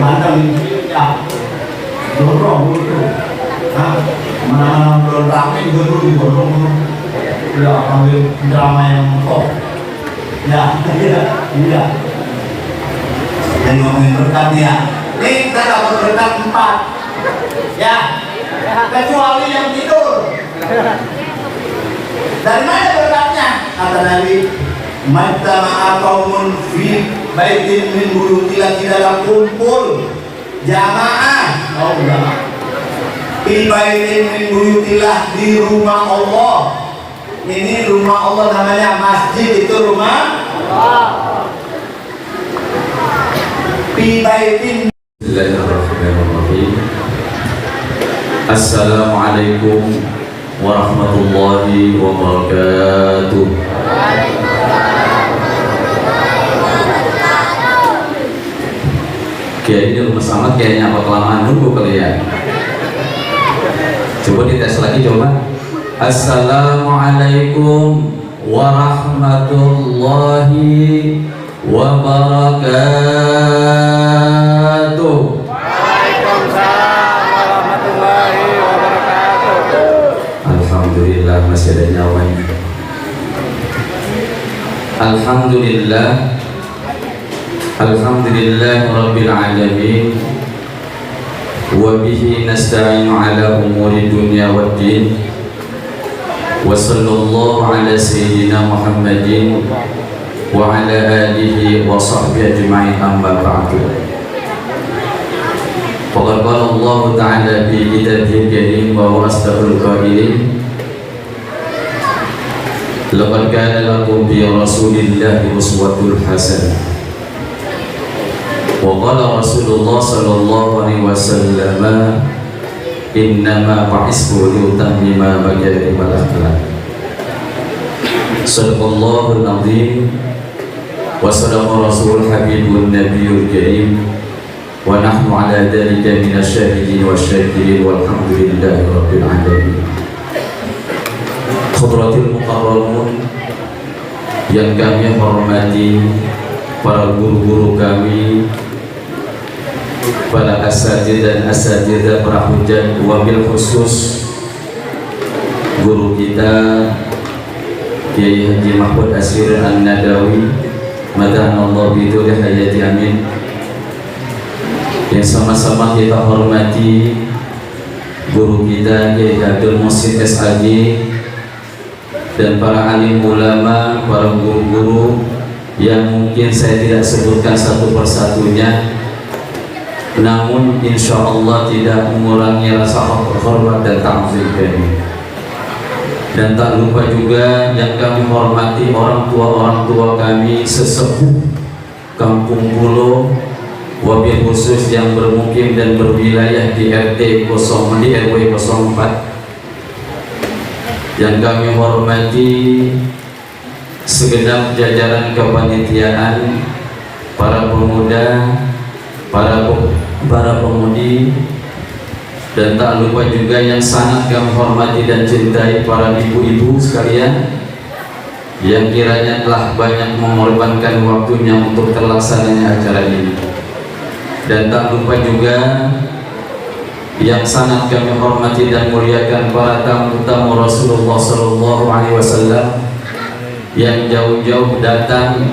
Bandung ya. Dorong itu. Mana-mana belum rame juga didorong. Ya, ambil drama yang top. Ya, iya. Yang ngomongin berkat ya. Ini kita dapat berkat 4. Ya, kecuali yang tidur. Dari mana berkatnya? Kata Nabi, majtama'a qaumun fi baitin min buyutillah, tidak kumpul jamaah. Oh, jamaah. Fi baitin min buyutillah, di rumah Allah. Ini rumah Allah namanya masjid, itu rumah Allah. Fi baitin. Bismillahirrahmanirrahim. Assalamualaikum warahmatullahi wabarakatuh. Kiai ini lemes amat kayaknya, apa kelamaan nunggu kali ya? Coba dites lagi, coba. Assalamualaikum warahmatullahi wabarakatuh. Waalaikumsalam warahmatullahi wabarakatuh. Alhamdulillah masih ada nyawanya. Alhamdulillah. Alhamdulillah Rabbil Alamin. Wa bihi nasta'inu ala umuri dunya wad din. Wa sallallahu ala sayyidina Muhammadin wa ala alihi wa sahbihi ajma'in, amma ba'du. Faqad qala Allah ta'ala fi kitabihil karim wa huwa asdaqul qailin. Laqad kana lakum fi rasulillahi uswatul hasanah. Wa qala Rasulullah sallallahu alaihi wasallam, innama ba'isbu liutammima makarimal akhlaq. Sadaqallahul azim wa sadaqa rasul habibun nabiyul karim wa nahnu ala dhalika minasyahidin wasyakirin walhamdulillahi rabbil alamin. Khadratil mukarramun yang kami hormati, para guru-guru kami, para asatidzah dan asatidzah, para hujjah, wabil khusus guru kita Kiai Haji Mahmud Asir An-Nadawi, madhanallahu bidul hayati amin, yang sama-sama kita hormati guru kita Kiai Abdul Muhsin SAG, dan para alim ulama, para guru-guru yang mungkin saya tidak sebutkan satu persatunya, namun insya Allah tidak mengurangi rasa hormat dan ta'zim kami. Dan tak lupa juga yang kami hormati orang tua kami sesepuh Kampung Pulo, wabil khusus yang bermukim dan berwilayah di RT 0 di RW 04, yang kami hormati segenap jajaran kepanitiaan, para pemuda, para pemudi, dan tak lupa juga yang sangat kami hormati dan cintai para ibu-ibu sekalian yang kiranya telah banyak mengorbankan waktunya untuk terlaksananya acara ini. Dan tak lupa juga yang sangat kami hormati dan muliakan para tamu-tamu Rasulullah SAW yang jauh-jauh datang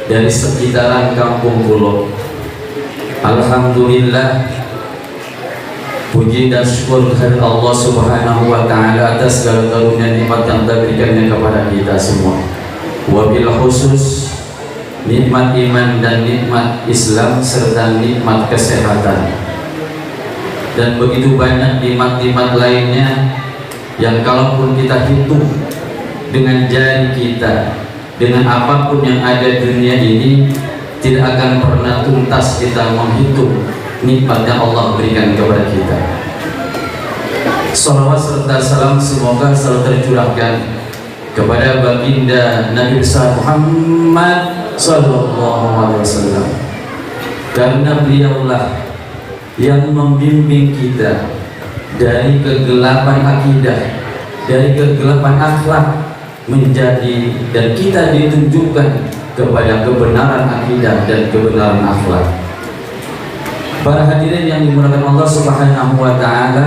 dari sekitaran Kampung Pulo. Alhamdulillah, puji dan syukur kepada Allah Subhanahu wa Ta'ala atas segala karunia nikmat yang telah berikannya kepada kita semua. Wabil khusus nikmat iman dan nikmat Islam serta nikmat kesehatan, dan begitu banyak nikmat-nikmat lainnya yang kalaupun kita hitung dengan jari kita, dengan apapun yang ada di dunia ini, tidak akan pernah tuntas kita menghitung nikmat yang Allah berikan kepada kita. Salawat serta salam semoga selalu tercurahkan kepada baginda Nabi besar Muhammad sallallahu alaihi wasallam, karena beliaulah yang membimbing kita dari kegelapan akidah, dari kegelapan akhlak, menjadi dan kita ditunjukkan kepada kebenaran akidah dan kebenaran akhlak. Para hadirin yang dimuliakan Allah Subhanahu wa Ta'ala,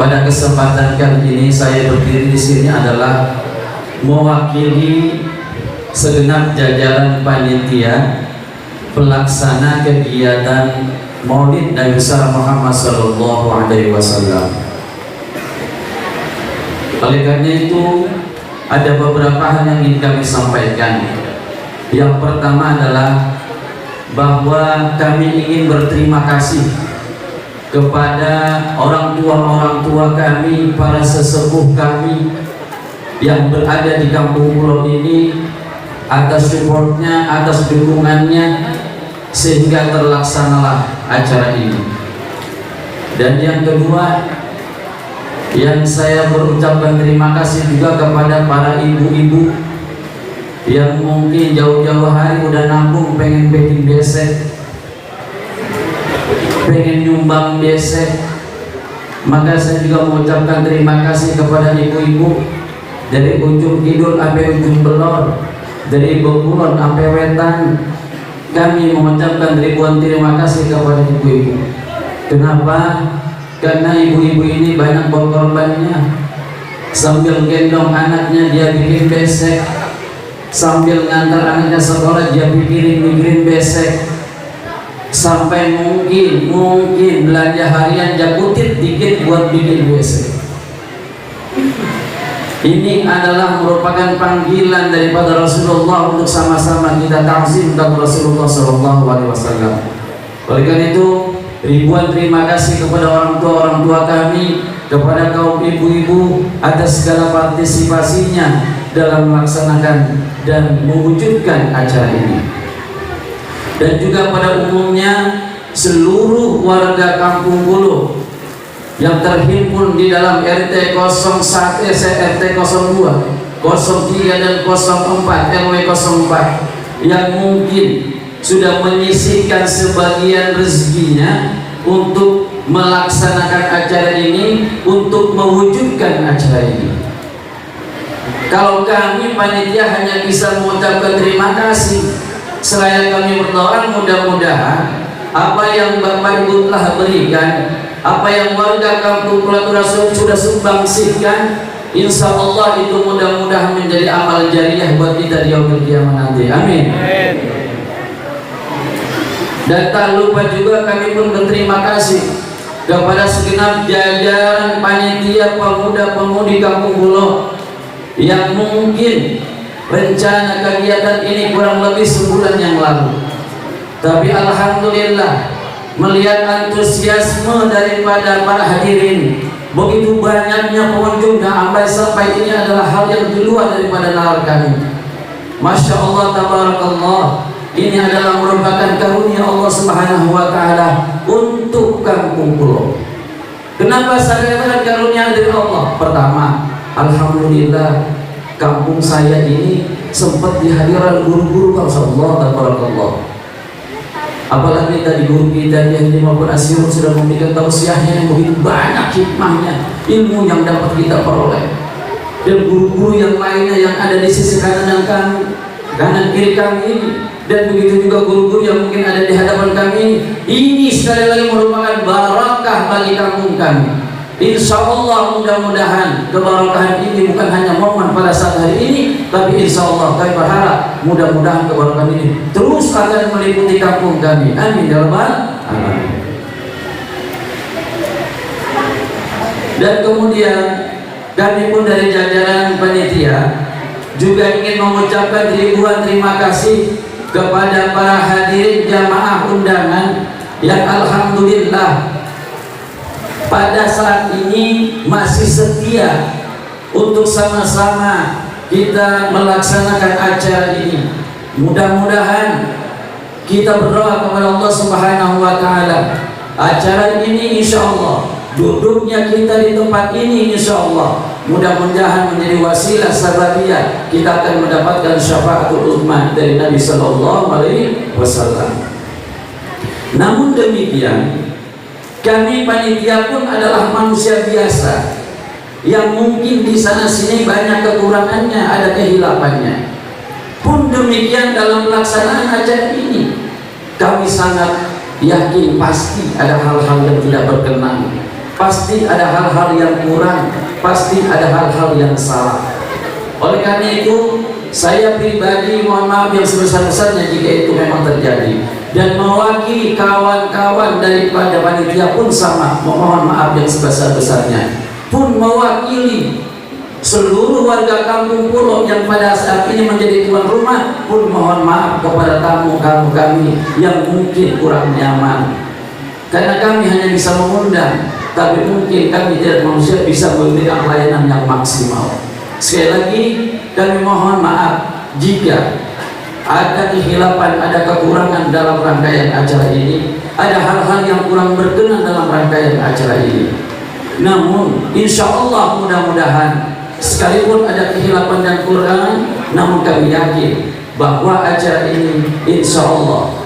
pada kesempatan kali ini saya berdiri di sini adalah mewakili segenap jajaran panitia pelaksana kegiatan Maulid Nabi besar Muhammad sallallahu alaihi wasallam. Oleh karena itu, ada beberapa hal yang ingin kami sampaikan. Yang pertama adalah bahwa kami ingin berterima kasih kepada orang tua kami, para sesepuh kami yang berada di Kampung Pulo ini, atas supportnya, atas dukungannya, sehingga terlaksanalah acara ini. Dan yang kedua, yang saya berucapkan terima kasih juga kepada para ibu-ibu yang mungkin jauh-jauh hari udah nabung pengen bikin besek, pengen nyumbang besek. Maka saya juga mengucapkan terima kasih kepada ibu-ibu dari ujung kidul sampai ujung belor, dari Bengkulon sampai Wetan. Kami mengucapkan ribuan terima kasih kepada ibu-ibu. Kenapa? Karena ibu-ibu ini banyak korbannya. Sambil gendong anaknya dia bikin besek, sambil ngantar anaknya sekolah dia mikirin besek, sampai mungkin belanja harian jakutit dikit buat bikin besek. Ini adalah merupakan panggilan daripada Rasulullah untuk sama-sama kita ta'zim kepada Rasulullah SAW. Oleh karena itu, ribuan terima kasih kepada orang tua kami, kepada kaum ibu-ibu atas segala partisipasinya dalam melaksanakan dan mewujudkan acara ini. Dan juga pada umumnya seluruh warga Kampung Pulo yang terhimpun di dalam RT 01, RT 02, 03 dan 04, RW 04 yang mungkin sudah menyisihkan sebagian rezekinya untuk melaksanakan acara ini, untuk mewujudkan acara ini. Kalau kami panitia hanya bisa mengucapkan terima kasih, seraya kami berdoa mudah-mudahan apa yang Bapak Ibu telah berikan, apa yang warga kampung Pelatura sudah sumbangsihkan, insya Allah itu mudah-mudahan menjadi amal jariah buat kita di yaumil qiyamah nanti. Amin. Dan tak lupa juga kami pun berterima kasih kepada segenap jajaran panitia pemuda-pemudi Kampung Pulo yang mungkin rencana kegiatan ini kurang lebih sebulan yang lalu, tapi alhamdulillah melihat antusiasme daripada para hadirin, begitu banyaknya pengunjung dan sampai ini adalah hal yang di luar daripada nalar kami. Masya Allah, tabarakallah, ini adalah merupakan karunia Allah Subhanahu wa Ta'ala untuk Kampung Pulo. Kenapa saya katakan karunia dari Allah? Pertama, alhamdulillah kampung saya ini sempat dihadiran guru-guru Allah, tabarakallah. Apalagi tadi guru kita yang maupun Asyur sudah memberikan tausiahnya yang begitu banyak hikmahnya, ilmu yang dapat kita peroleh. Dan guru-guru yang lainnya yang ada di sisi kanan kiri kami ini, dan begitu juga guru-guru yang mungkin ada di hadapan kami ini, sekali lagi merupakan barakah bagi kampung kami. Insya Allah mudah-mudahan keberkahan ini bukan hanya momen pada saat hari ini, tapi insya Allah kami berharap mudah-mudahan keberkahan ini terus akan meliputi kampung kami. Amin ya rabbal alamin. Dan kemudian kami pun dari jajaran panitia juga ingin mengucapkan ribuan terima kasih kepada para hadirin jamaah undangan yang alhamdulillah pada saat ini masih setia untuk sama-sama kita melaksanakan acara ini. Mudah-mudahan kita berdoa kepada Allah Subhanahu wa Ta'ala, acara ini insya Allah, duduknya kita di tempat ini insya Allah mudah-mudahan menjadi wasilah sababiyah kita akan mendapatkan syafaatul uzma dari Nabi Sallallahu Alaihi Wasallam. Namun demikian, kami panitia pun adalah manusia biasa yang mungkin di sana sini banyak kekurangannya, ada kehilafannya. Pun demikian dalam pelaksanaan acara ini, kami sangat yakin pasti ada hal-hal yang tidak berkenan, pasti ada hal-hal yang kurang, pasti ada hal-hal yang salah. Oleh karena itu, saya pribadi mohon maaf yang sebesar-besarnya jika itu memang terjadi, dan mewakili kawan-kawan daripada panitia pun sama mohon maaf yang sebesar-besarnya, pun mewakili seluruh warga Kampung Pulo yang pada saat ini menjadi tuan rumah pun mohon maaf kepada tamu-tamu kami yang mungkin kurang nyaman, karena kami hanya bisa mengundang, tapi mungkin kami tidak manusia bisa memberikan pelayanan yang maksimal. Sekali lagi kami mohon maaf jika ada kehilafan, ada kekurangan dalam rangkaian acara ini, ada hal-hal yang kurang berkenan dalam rangkaian acara ini. Namun insya Allah mudah-mudahan sekalipun ada kehilafan dan kekurangan, namun kami yakin bahwa acara ini insya Allah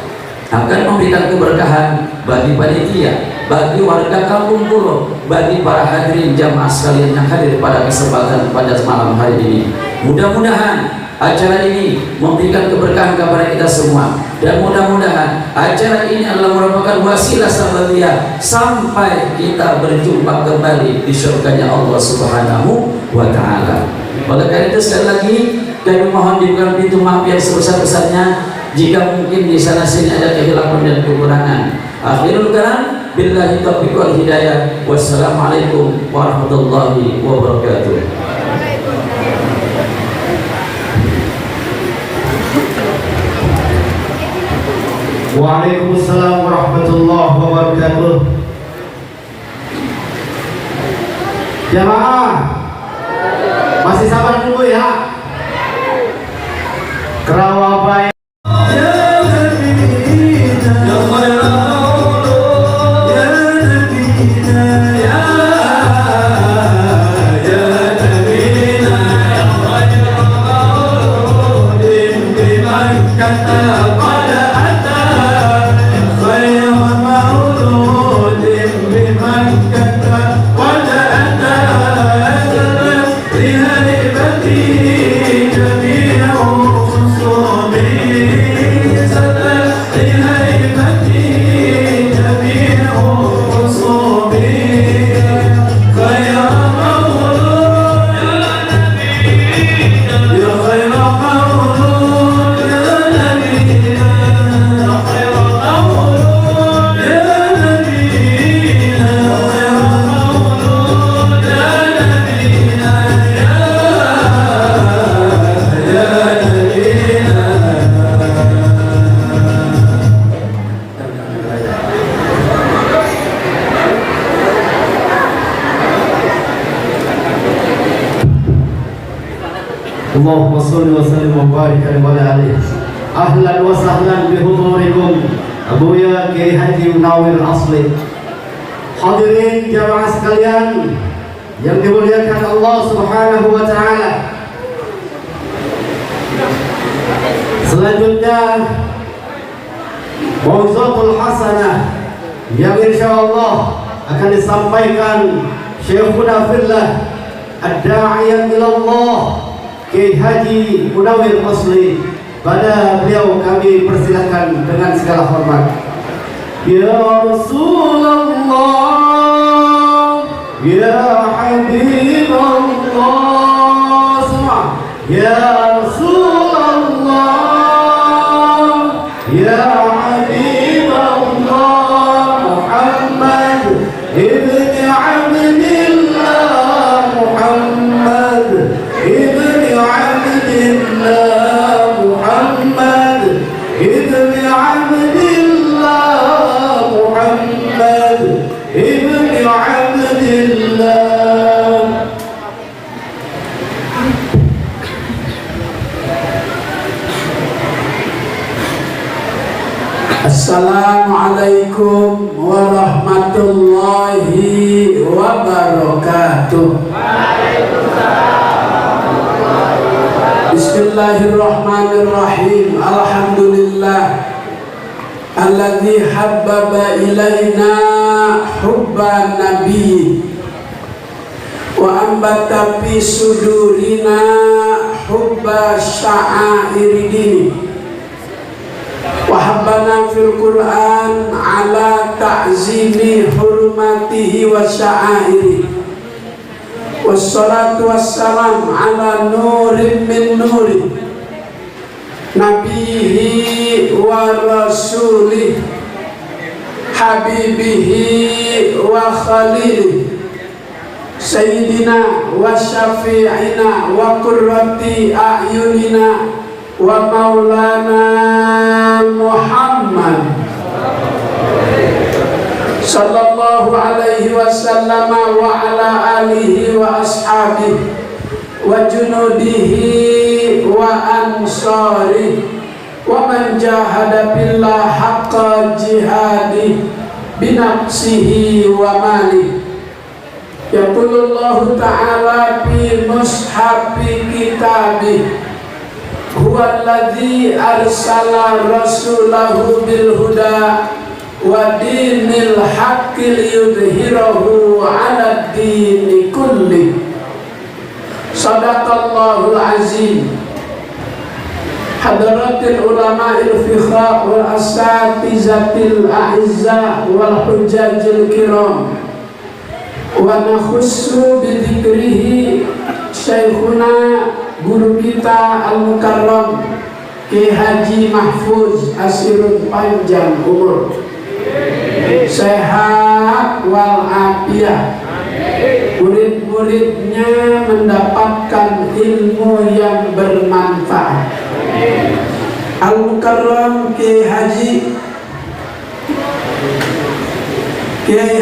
akan memberikan keberkahan bagi panitia, bagi warga Kampung Pulo, bagi para hadirin jamaah sekalian yang hadir pada kesempatan pada malam hari ini. Mudah-mudahan acara ini memberikan keberkahan kepada kita semua, dan mudah-mudahan acara ini adalah merupakan wasilah sababiyah sampai kita berjumpa kembali di surganya Allah Subhanahu wa Ta'ala. Oleh karena itu sekali lagi kami mohon dibuka pintu maaf yang sebesar-besarnya jika mungkin di sana sini ada kehilafan dan kekurangan. Akhirul kalam, billahi taufiq wal hidayah. Wassalamualaikum warahmatullahi wabarakatuh. Waalaikumsalam warahmatullahi wabarakatuh. Jamaah masih sabar dulu ya. Kerawabaya. Ya Allahumma sholli wa sallim wa barik alaihi. Ahlan wa sahlan bihudurikum Abuya Kiai Haji Munawir Asli. Hadirin jamaah sekalian yang dimuliakan Allah Subhanahu wa taala. Selanjutnya mau'izatul hasanah yang insyaallah akan disampaikan Syekhuna fillah ad-da'iyan ila Allah Kiai Haji Munawir Asli. Pada beliau kami persilakan dengan segala hormat. Ya Rasulullah, ya Habibullah, semua. Ya Rasulullah, ya Habibullah, Muhammad ibn Abdillah, Muhammad ibn Abdillah, Muhammad ibn Abdillah, Muhammad ibn Abdillah. Assalamualaikum warahmatullahi wabarakatuh. Bismillahirrahmanirrahim. Alhamdulillah alladzi habbaba ilaina hubban nabi wa ambata fi sudurina hubba sya'airi dini wa habbana fil Qur'an ala ta'zimi hurmatihi wa sya'airi. Wassalatu wassalam ala nurin min nuri nabihi wa rasulih habibihi wa khalilih sayyidina wa syafi'ina wa qurrati a'yunina wa maulana Muhammad sallallahu alaihi wasallam wa ala alihi wa ashabihi wa junudihi wa ansari wa man jahada billah haqqa jihadi binafsihi wa mali. Yaqulullahu ta'ala fi mushafi kitabih huwa alladhi arsala rasulahu bil huda wa dinil haqqi liyudhhirahu 'ala ad-dini kulli. Shadaqallahul azim. Hadratil ulama'il fikha wal asatizatil a'izza wal hujjajil kiram wa nakhussu bi dzikrihi syekhuna guru kita al-mukarram Kiai Haji Mahfuz Asirun panjang umur, sehat wal afiat, murid-muridnya mendapatkan ilmu yang bermanfaat. Al-Mukarram Kiai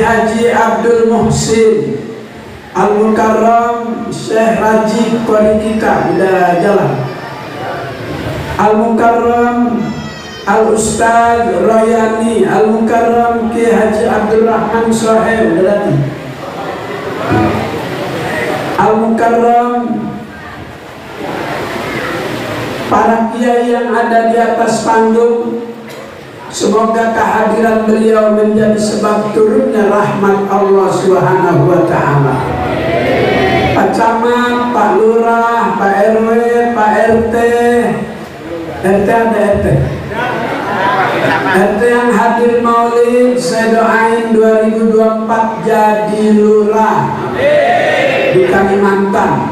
Haji Abdul Muhsin, Al-Mukarram Syekh Raji Qori kita udah jalan. Al-Mukarram Al-Ustaz Royani, Al-Mukarram Kiai Haji Abdul Rahman Sohaib udah datang. Al-Mukarram para kiai yang ada di atas panggung, semoga kehadiran beliau menjadi sebab turunnya rahmat Allah Subhanahu wa taala. Pak Camat, Pak Lurah, Pak RW, Pak RT ada RT. RT yang hadir maulid, saya doain 2024 jadi lurah di Kalimantan.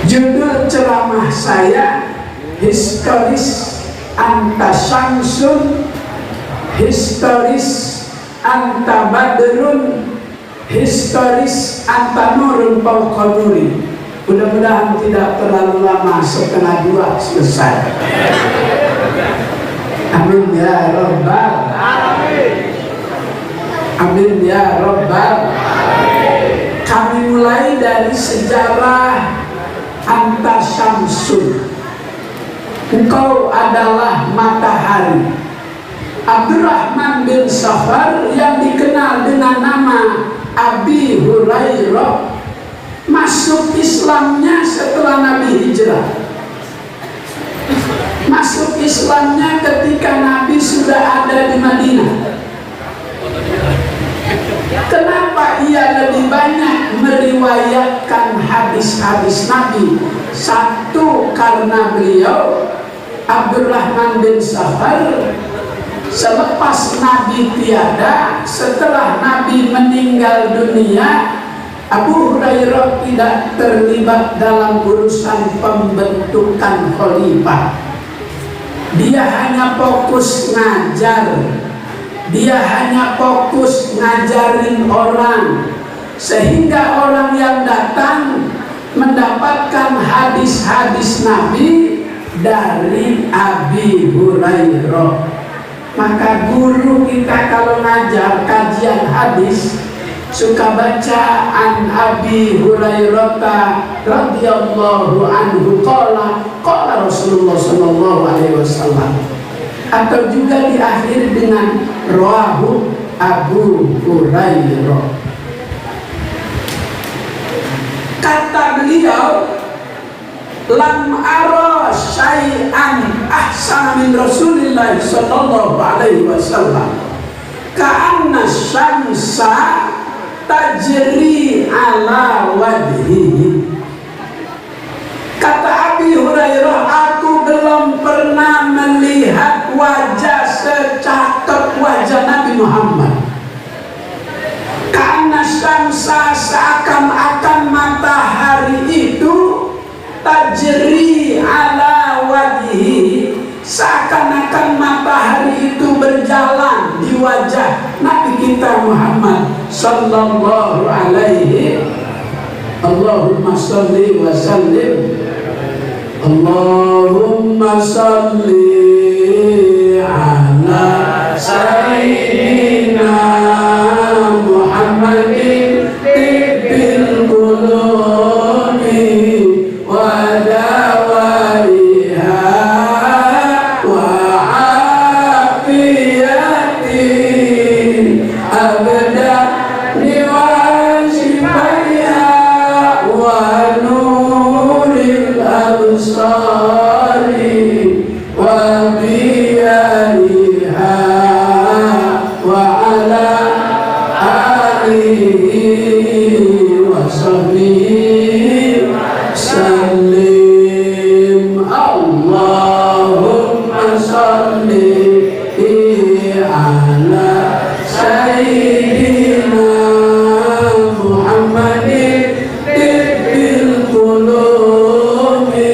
Judul ceramah saya historis anta syamsun, historis anta badrun, historis anta nurun fawqa nuri. Mudah-mudahan tidak terlalu lama, setengah 2 selesai. Amin ya rabbal alamin. Amin ya Rabbal. Kami mulai dari sejarah Anta Syamsun, engkau adalah matahari. Abdurrahman bin Sakhar yang dikenal dengan nama Abi Hurairah masuk Islamnya setelah Nabi hijrah. Masuk Islamnya ketika Nabi sudah ada di Madinah. Kenapa ia lebih banyak meriwayatkan hadis-hadis Nabi? Satu, karena beliau Abdurrahman bin Sakhar selepas Nabi tiada, setelah Nabi meninggal dunia, Abu Hurairah tidak terlibat dalam urusan pembentukan khalifah. Dia hanya fokus ngajar. Dia hanya fokus ngajarin orang, sehingga orang yang datang mendapatkan hadis-hadis Nabi dari Abi Hurairah. Maka guru kita kalau ngajar kajian hadis suka baca an Abi Hurairah radhiyallahu anhu qala Rasulullah sallallahu alaihi wasallam, atau juga diakhiri dengan rawahu Abu Hurairah. Kata beliau, lam ara syai'an ahsan min Rasulillah sallallahu alaihi wasallam ka'anna syamsa tajri ala wajhihi. Kata Abi Hurairah, aku belum pernah melihat wajah secakep wajah Nabi Muhammad. Karena syamsa, seakan-akan matahari itu tajri ala wajhi, seakan-akan matahari itu berjalan di wajah Nabi kita Muhammad sallallahu alaihi. Allahumma salli wa sallim, Allahumma salli ala sayyidina Muhammadin tibbil qulubi wa dawaiha wa afiyatin abdani wa shifaiha wa nuril absari wa biyariha wa ala alihi wa sahbihi sallim. Allahumma salli ala sayyidina Muhammadin tibbil qulubi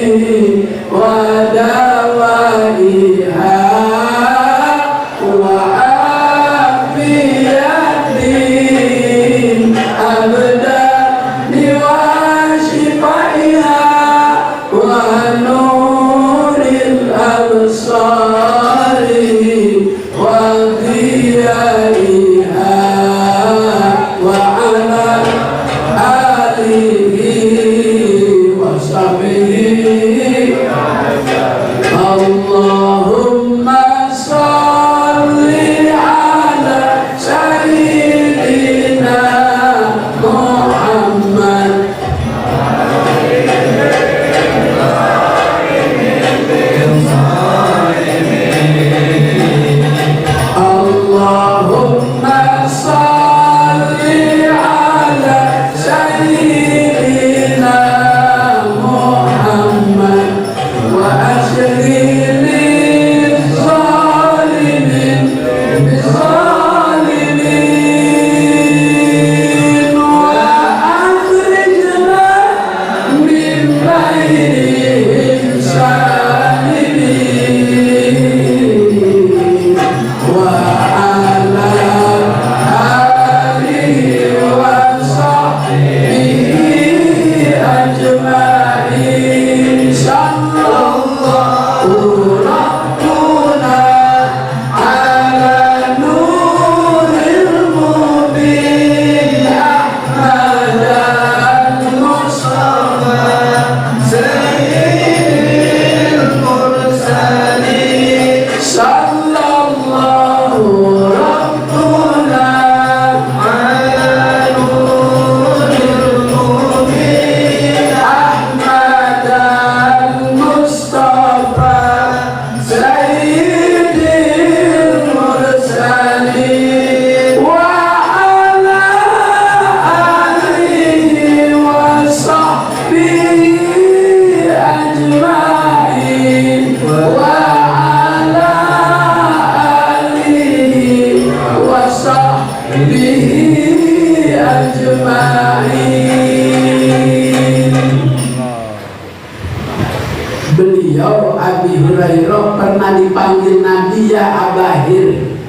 Beliau Abi Hurairah pernah dipanggil Nabi ya Abahir.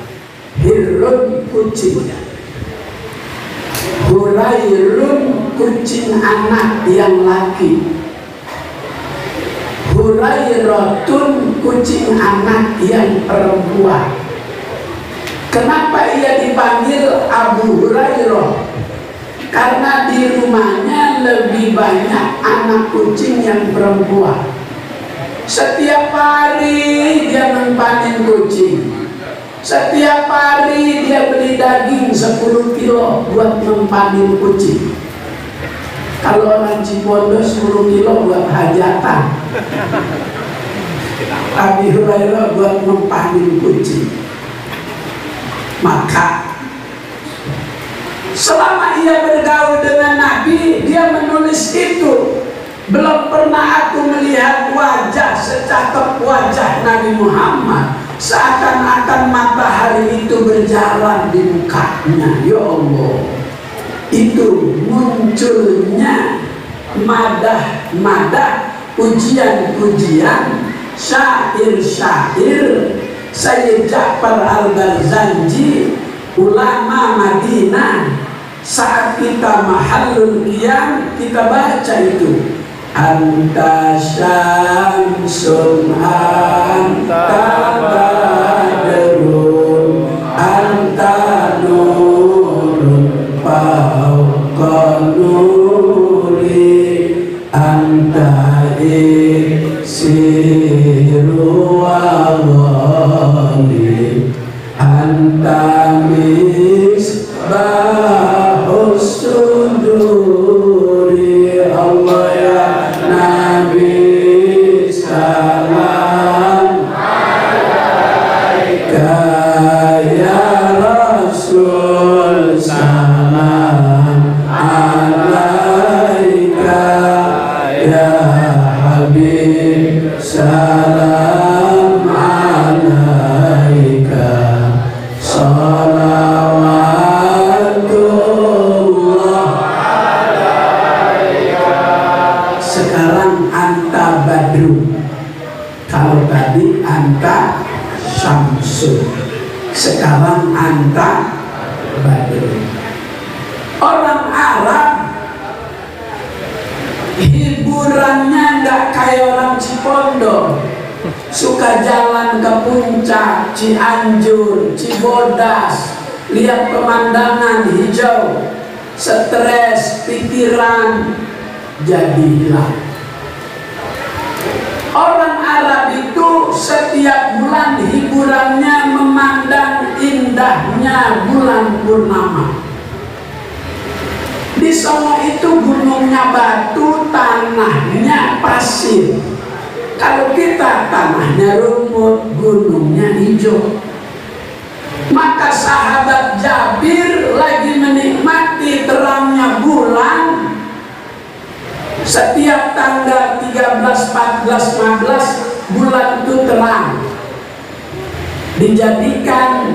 Hirun kucing, Hurairun kucing anak yang laki, Hurairatun kucing anak yang perempuan. Kenapa ia dipanggil Abu Hurairah? Karena di rumahnya lebih banyak anak kucing yang perempuan. Setiap hari dia mempanen kucing. Setiap hari dia beli daging 10 kilo buat mempanen kucing. Kalau orang Cibondo 10 kilo buat hajatan. Abi Hurairah buat mempanen kucing. Maka selama ia bergaul dengan Nabi, dia menulis itu. Belum pernah aku melihat wajah secakep wajah Nabi Muhammad. Seakan-akan matahari itu berjalan di mukanya. Ya Allah, itu munculnya madah-madah, pujian-pujian, syair-syair Sayyid Ja'far Al-Barzanji, ulama Madinah. Saat kita mahallul qiyam, kita baca itu. Anta syamsun anta badrun anta nurun fawqa nuri anta iksiru wa ghali anta misbahus suduri. Allah ya Nabi salam alaika, ya Rasul salam alaika, ya Habib salam alaika, salawatullah alaika. Sekarang anta badru, kalau tadi anta syamsul, sekarang anta badru. Orang Arab hiburannya nggak kayak orang Cipondo, suka jalan ke puncak, Cianjur, Cibodas, lihat pemandangan hijau, stres, pikiran jadi hilang. Orang Arab itu setiap bulan hiburannya memandang indahnya bulan purnama. Di sana itu gunungnya batu, tanahnya pasir. Kalau kita tanahnya rumput, gunungnya hijau. Maka sahabat Jabir lagi menikmati terangnya bulan. Setiap tanggal 13, 14, 15 bulan itu terang. Dijadikan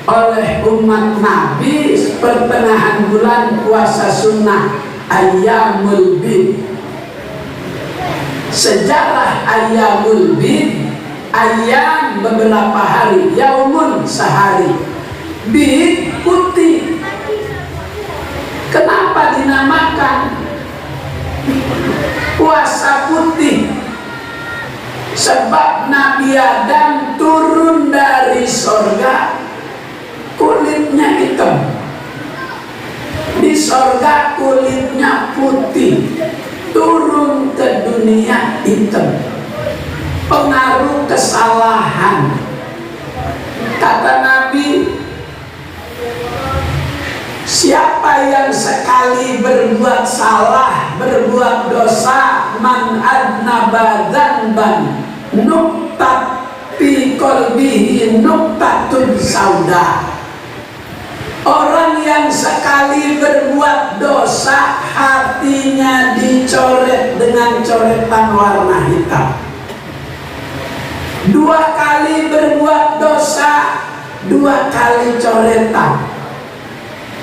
oleh umat Nabi pertengahan bulan puasa sunnah, Ayyamul Bid. Sejarah Ayyamul Bid, ayam beberapa hari, yaumun sehari, bid putih. Kenapa dinamakan puasa putih? Sebab Nabi Adam turun dari sorga, kulitnya hitam. Di sorga kulitnya putih, turun ke dunia hitam. Pengaruh kesalahan. Kata Nabi, siapa yang sekali berbuat salah, berbuat dosa, man adnaba dzanban nuktat fi qalbihi nuktatun sauda. Orang yang sekali berbuat dosa, hatinya dicoret dengan coretan warna hitam. 2 kali berbuat dosa, 2 kali coretan.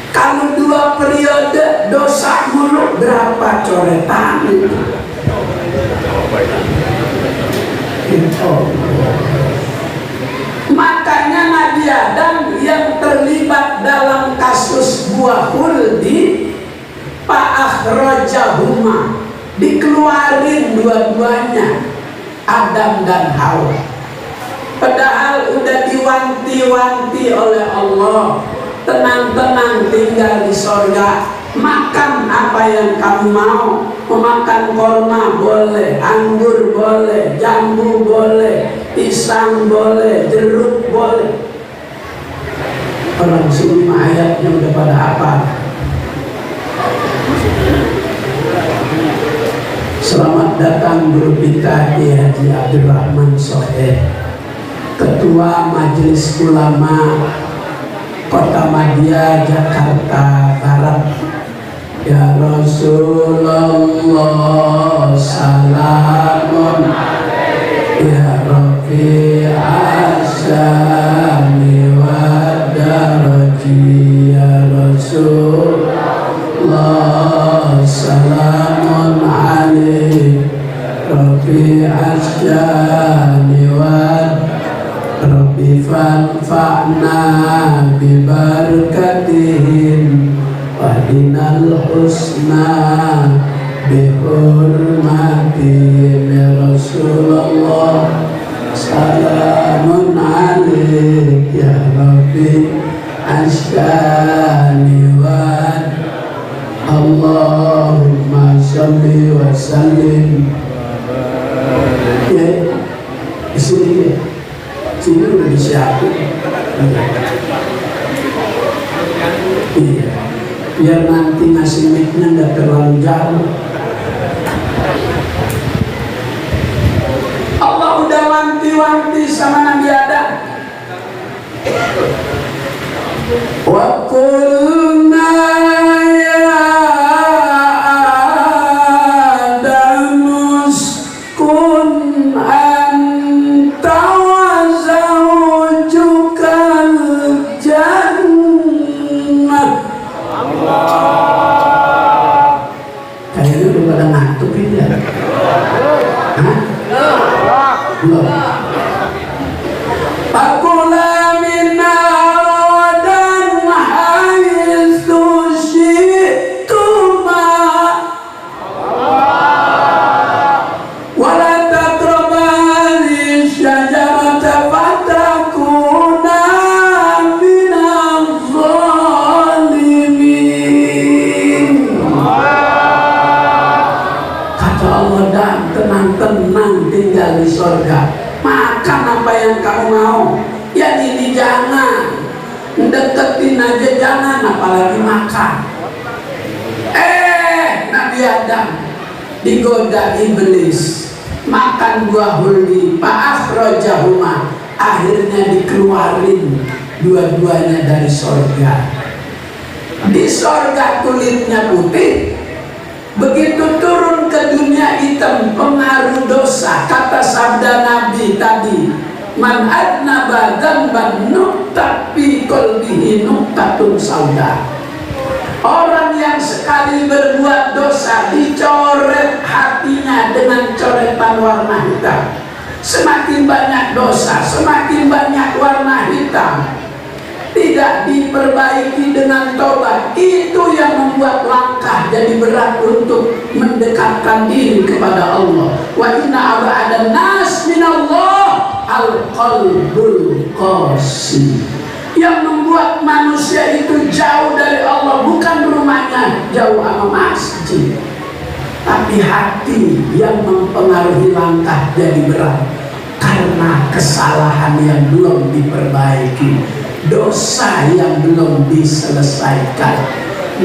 Kalau 2 periode dosa mulu, berapa coretan? Makanya Nabi Adam yang terlibat dalam kasus buah huldi, fa'akhrajahuma, dikeluarin dua-duanya, Adam dan Hawa. Padahal udah diwanti-wanti oleh Allah, tenang-tenang tinggal di sorga, makan apa yang kamu mau. Memakan korma boleh, anggur boleh, jambu boleh, pisang boleh, jeruk boleh. Orang sebelum ayatnya udah pada apa? Selamat datang guru kita Kiai Haji Abdul Rahman Soeh, Ketua Majelis Ulama Kota Madia, Jakarta Barat. Ya Rasulullah salamun ya Rafi asyami wa daraji. Ya Rasulullah salamun alaihi Rafi asyami wa Rabbi fanfa'na bibarakatihim Wadinal husna bihurmati ya Rasulullah salamun alaik ya Rabbi asyani wa Allahumma salli wa sallim. Ya, disini udah disiapin. Iya, biar nanti ngasih mic-nya nggak terlalu jauh. Allah udah wanti-wanti sama Nabi Adam. Wa qulna ya Adam uskun anta wa zawjukal jannah. Kayaknya udah pada ngantuk ini ya. Hah? Belum. Fakula minna radan haitsu syi'tuma wala taqrabani syajarata fatakuna minaz zalimin. Kata Allah, dan tenang-tenang tinggal di surga, makan apa yang kamu mau. Yang ini jangan, deketin aja jangan, apalagi makan. Nabi Adam digoda iblis, makan buah huldi, fa'akhrajahuma, akhirnya dikeluarin dua-duanya dari surga. Di surga kulitnya putih, begitu turun ke dunia hitam, pengaruh dosa. Kata sabda Nabi tadi, man adnaba dzamban nuktat fi qalbihi nuktatun sauda. Orang yang sekali berbuat dosa dicoret hatinya dengan coretan warna hitam. Semakin banyak dosa, semakin banyak warna hitam, tidak diperbaiki dengan tobat. Itu yang membuat langkah jadi berat untuk mendekatkan diri kepada Allah. Wa inna aba'adan nas minallah al-qalbul qasi. Yang membuat manusia itu jauh dari Allah bukan rumahnya jauh sama masjid, tapi hati yang mempengaruhi langkah jadi berat karena kesalahan yang belum diperbaiki, dosa yang belum diselesaikan.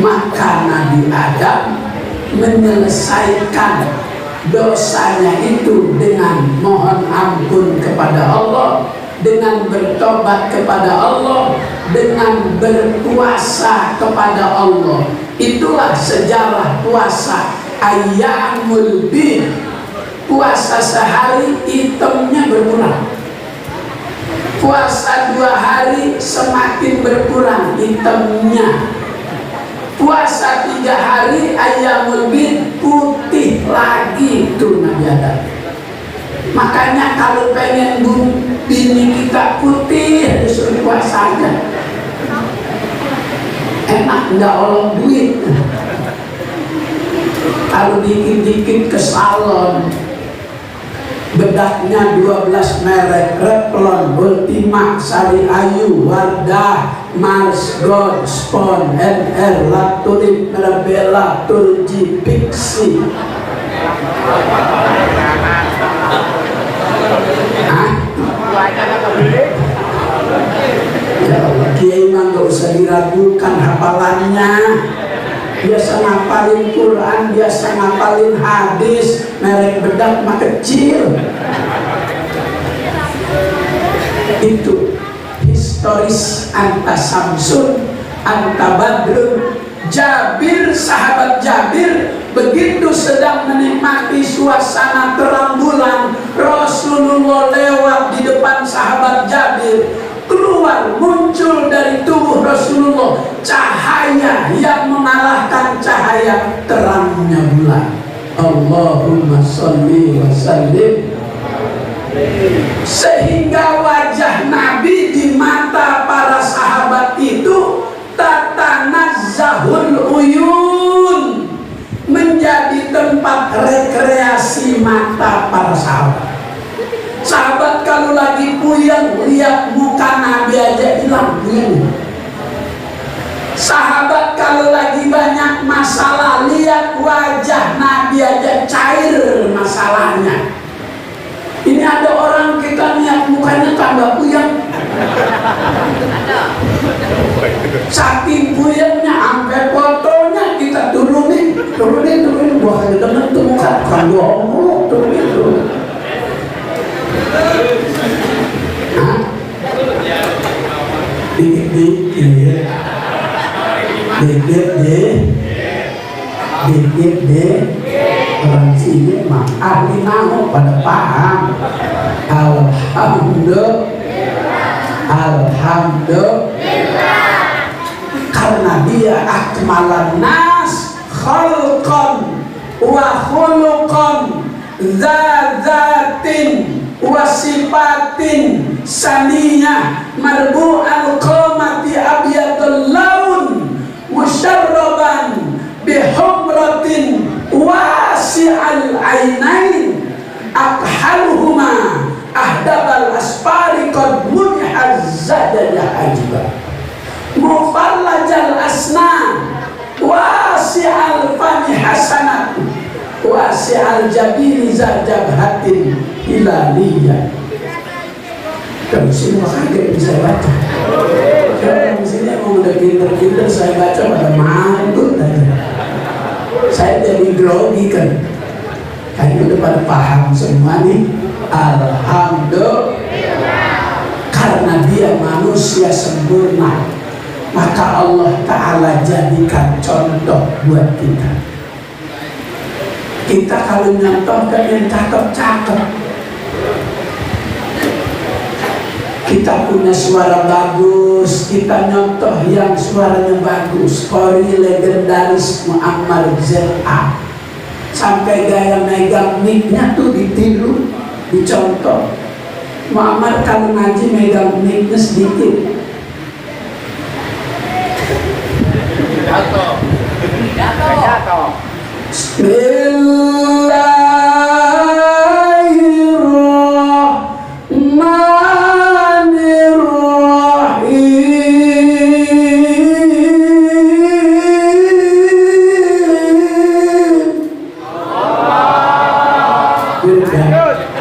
Maka Nabi Adam menyelesaikan dosanya itu dengan mohon ampun kepada Allah, dengan bertobat kepada Allah, dengan berpuasa kepada Allah. Itulah sejarah puasa Ayyamul Bid. Puasa sehari hitamnya berkurang, puasa 2 hari semakin berkurang hitamnya, puasa 3 hari Ayyamul Bid putih lagi. Itu Nabi Adam. Makanya kalau pengen bini kita putih, disuruh puasa aja. Enak, nggak olong duit. Kalau dikit-dikit ke salon, bedaknya 12 merek, Revlon, Ultima, Sari Ayu, Wardah, Mars, God, Spon, NR, Laturit, Merabella, Turji, Pixie. Ya Allah, Kiai mah gak usah diragukan hafalannya. Biasa ngapalin Quran, biasa ngapalin hadis, merek bedak mah kecil. Itu historis anta Samsun, anta Badrun. Jabir, sahabat Jabir, begitu sedang menikmati suasana terang bulan, Rasulullah lewat di depan sahabat Jabir. Keluar, muncul dari tubuh Rasulullah cahaya yang mengalahkan cahaya terangnya bulan. Allahumma sholli wa sallim. Sehingga wajah Nabi di mata para sahabat itu tatanazzahul uyun, menjadi tempat rekreasi mata para sahabat. Sahabat kalau lagi puyeng lihat muka Nabi aja hilang puyeng. Sahabat kalau lagi banyak masalah lihat wajah Nabi aja cair masalahnya. Ini ada orang kita lihat mukanya tambah puyeng. Saking puyengnya sampai fotonya kita turunin. Buah demen tuh muka bukan bohong, turunin. Dikit deh orang sini mah ahli nahu pada paham. Alhamdulillah, karena dia akmalan nas khalqan wa khuluqan zazatin wasifatin saniyah marbu'al qamati abiyadul laun musyarraban bihumratin wasi'al ainain akhaluhuma ahdabal asfari qad munhazzadaya ajiba mufallajal asnan wasi'al fami hasanat wasi'al jabiri zajabhatin hilaliyah. Kalau sini makanya bisa baca. Kalau di sini mau udah pinter-pinter saya baca pada mantut aja. Saya jadi grogi kan. Kayaknya udah pada paham semua nih. Alhamdulillah. Karena dia manusia sempurna, maka Allah Ta'ala jadikan contoh buat kita. Kita kalau nyontohkan yang cakep-cakep, kita punya suara bagus, kita nyontoh yang suaranya bagus. Kori legendaris Muammar Z.A. sampai gaya megang mic-nya tuh ditiru, dicontoh. Muammar kalau ngaji megang mic-nya sedikit. Jatuh.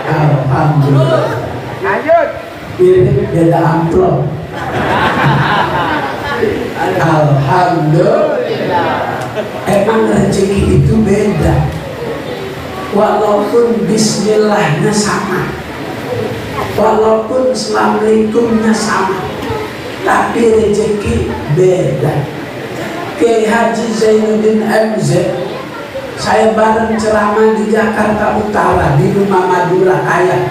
Alhamdulillah. Lanjut. Ini beda amplop. Alhamdulillah. Emang rezeki itu beda. Walaupun bismillahnya sama, walaupun assalamualaikumnya sama, tapi rezeki beda. Kiai Haji Zainuddin MZ, saya bareng ceramah di Jakarta Utara di Rumah Madura Ayah.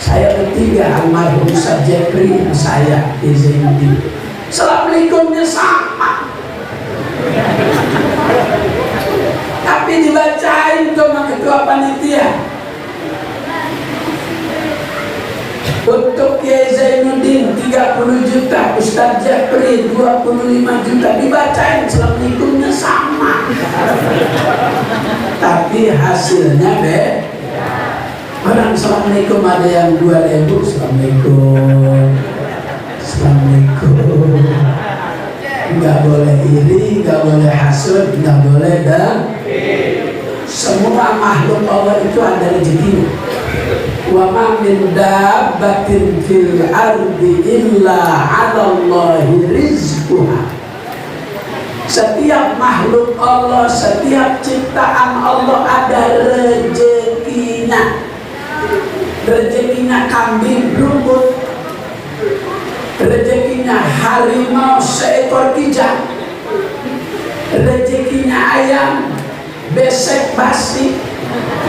Saya bertiga, almarhum Ustaz Jepri, saya di Zainuddin. Assalamualaikumnya sama, tapi dibacain sama ketua panitia. Untuk Kiai Zainuddin 30 juta, Ustaz Jafri 25 juta, dibacain Assalamualaikumnya sama. Tapi hasilnya orang Assalamualaikum ada yang 2.000, Assalamualaikum, Assalamualaikum. Nggak boleh iri, nggak boleh hasud, nggak boleh semua makhluk Allah itu ada rezekinya. Wa ma min dabbatin fil ardi illa 'ala Allahi rizquha. Setiap makhluk Allah, setiap ciptaan Allah ada rezekinya. Rezekinya kambing rumput, rezekinya harimau seekor kijang, rezekinya ayam besek basi,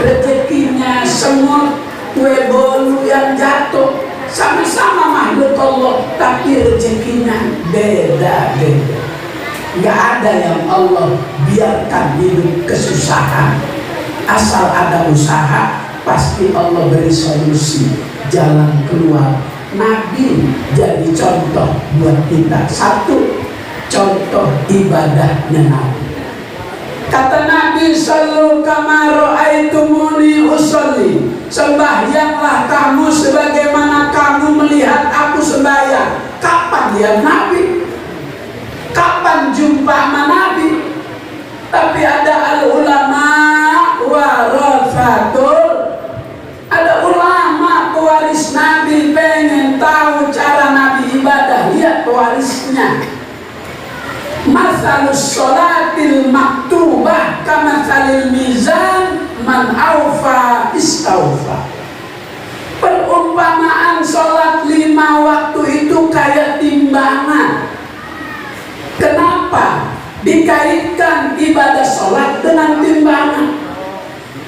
rezekinya semut, kue bolu yang jatuh. Sama-sama makhluk Allah, tapi rezekinya beda-beda. Gak ada yang Allah biarkan hidup kesusahan. Asal ada usaha, pasti Allah beri solusi, jalan keluar. Nabi jadi contoh buat kita. Satu, contoh ibadahnya Nabi. Kata Nabi, sallu kama ra'aitumuni usolli. Sembahyanglah kamu sebagaimana kamu melihat aku sembahyang. Kapan lihat Nabi? Kapan jumpa sama Nabi? Tapi ada al-ulama warasatul. Ada ulama pewaris Nabi, pengen tahu cara Nabi ibadah, lihat pewarisnya. Masalus sholatil maktubah kamasalil mizan man aufa istaufa. Perumpamaan sholat 5 waktu itu kayak timbangan. Kenapa dikaitkan ibadah sholat dengan timbangan?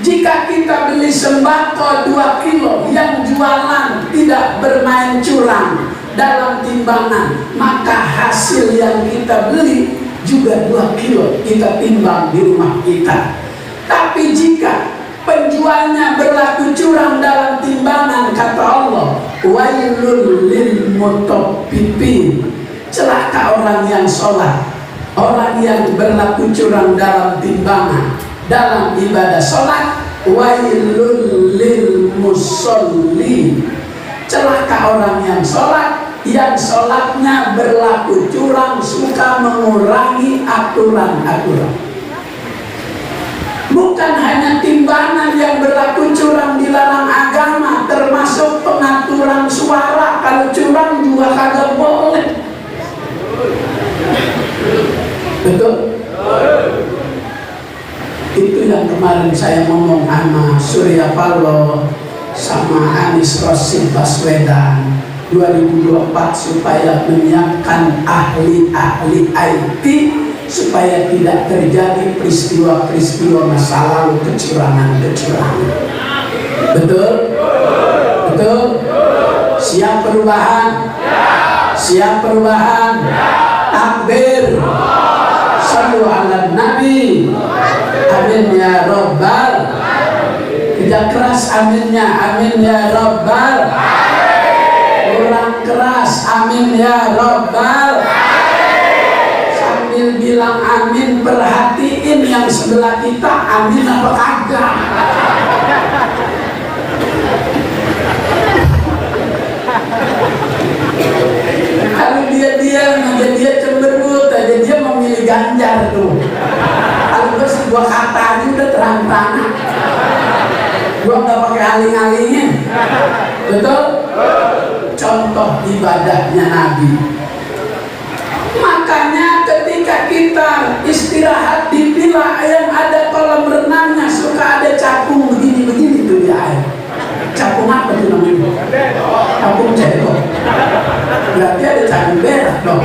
Jika kita beli sembako 2 kilo, yang jualan tidak bermain curang dalam timbangan, maka hasil yang kita beli juga 2 kilo kita timbang di rumah kita. Tapi jika penjualnya berlaku curang dalam timbangan, kata Allah, wailul lil mutaffifin, celaka orang yang sholat, orang yang berlaku curang dalam timbangan dalam ibadah sholat. Wailul lil musallin, celaka orang yang sholat, yang sholatnya berlaku curang, suka mengurangi aturan-aturan. Bukan hanya timbangan yang berlaku curang dilarang agama, termasuk pengaturan suara. Kalau curang juga kagak boleh. Betul? Itu yang kemarin saya ngomong sama Surya Paloh sama Anies Rashid Baswedan 2024, supaya menyiapkan ahli-ahli IT supaya tidak terjadi peristiwa-peristiwa masa lalu, kecurangan-kecurangan. Betul? Betul? Siap perubahan? Siap perubahan? Takbir! Sallu ala Nabi. Amin ya Rabbal. Tidak keras aminnya, amin ya Rabbal. Kurang keras, amin ya Rabbal. Sambil bilang amin, perhatiin yang sebelah kita, amin apa kagak. Kalau dia aja dia cemberut aja, dia memilih Ganjar tuh. Kalau gue sih gua kata aja udah terang-terangan, gua nggak pakai aling-alingin. Betul? Contoh ibadahnya Nabi. Makanya ketika kita istirahat di villa yang ada kolam renangnya, suka ada capung begini-begini tuh di air. Capung apa tuh namanya? Capung cebok. Berarti ada capung berak dong.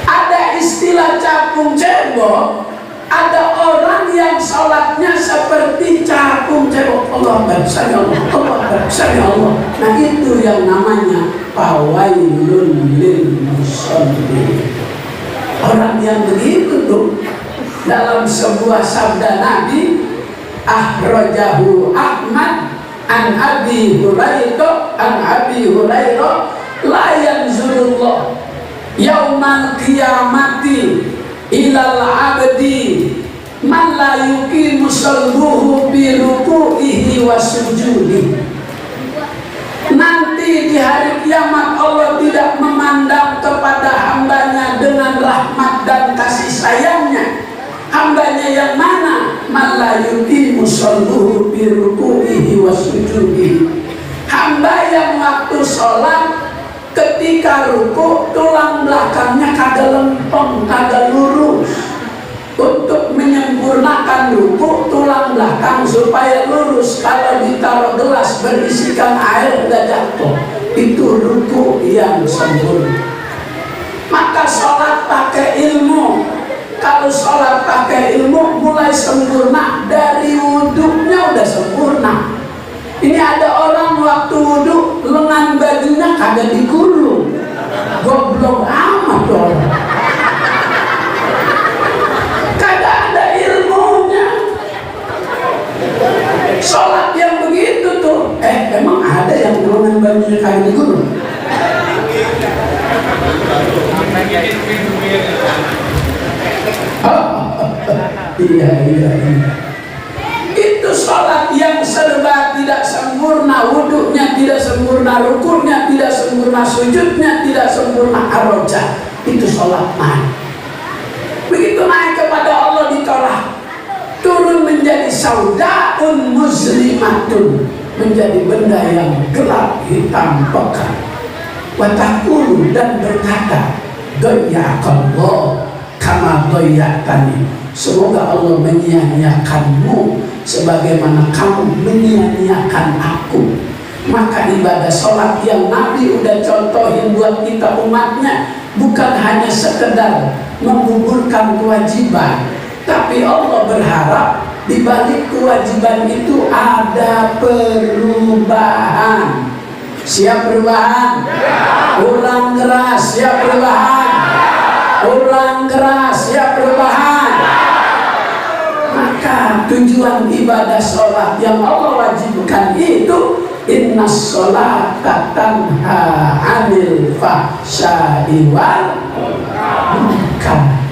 Ada istilah capung cebok. Ada orang yang sholatnya seperti capung cebok. Allah Akbar, Allah, Allah Akbar, Allah. Nah itu yang namanya fawailun lil musallin. Orang yang begitu tuh, dalam sebuah sabda Nabi, akhrajahu Ahmad an Abi Hurairah la yanzurullah yaumal qiyamati ilal abdi man la yuqimu salbuhu bi ruku'ihi wa sujudi. Nanti di hari kiamat Allah tidak memandang kepada hambanya dengan rahmat dan kasih sayangnya. Hambanya yang mana? Man la yuqimu salbuhu bi ruku'ihi wa sujudi. Hamba yang waktu sholat ketika ruku tulang belakangnya kagak lempeng, kagak lurus. Untuk menyempurnakan ruku tulang belakang supaya lurus, kalau ditaruh gelas berisikan air nggak jatuh, itu ruku yang sempurna. Maka sholat pakai ilmu. Kalau sholat pakai ilmu mulai sempurna dari wudhunya udah sempurna. Ini ada orang waktu wudhu lengan bajunya kagak digulung, goblok amat orang. Sholat yang begitu tuh, emang ada yang lengan bajunya kagak digulung? Iya. Itu sholat yang serba tidak sempurna, wudhunya tidak sempurna, rukunya tidak sempurna, sujudnya tidak sempurna, arroja. Itu sholat naik. Begitu naik kepada Allah ditolak, turun menjadi saudaun muslimatun, menjadi benda yang gelap hitam pekat. Watakulu, dan berkata, doyakallah kama doyatani, semoga Allah menyia-nyiakanmu sebagaimana kamu menyia-nyiakan aku. Maka ibadah sholat yang Nabi udah contohin buat kita umatnya bukan hanya sekedar menggugurkan kewajiban, tapi Allah berharap di balik kewajiban itu ada perubahan. Siap perubahan? Ulang keras, siap perubahan? Ulang keras, siap perubahan? Maka tujuan ibadah sholat yang Allah wajibkan itu inna sholata tanha 'anil fahsya'i wal munkar.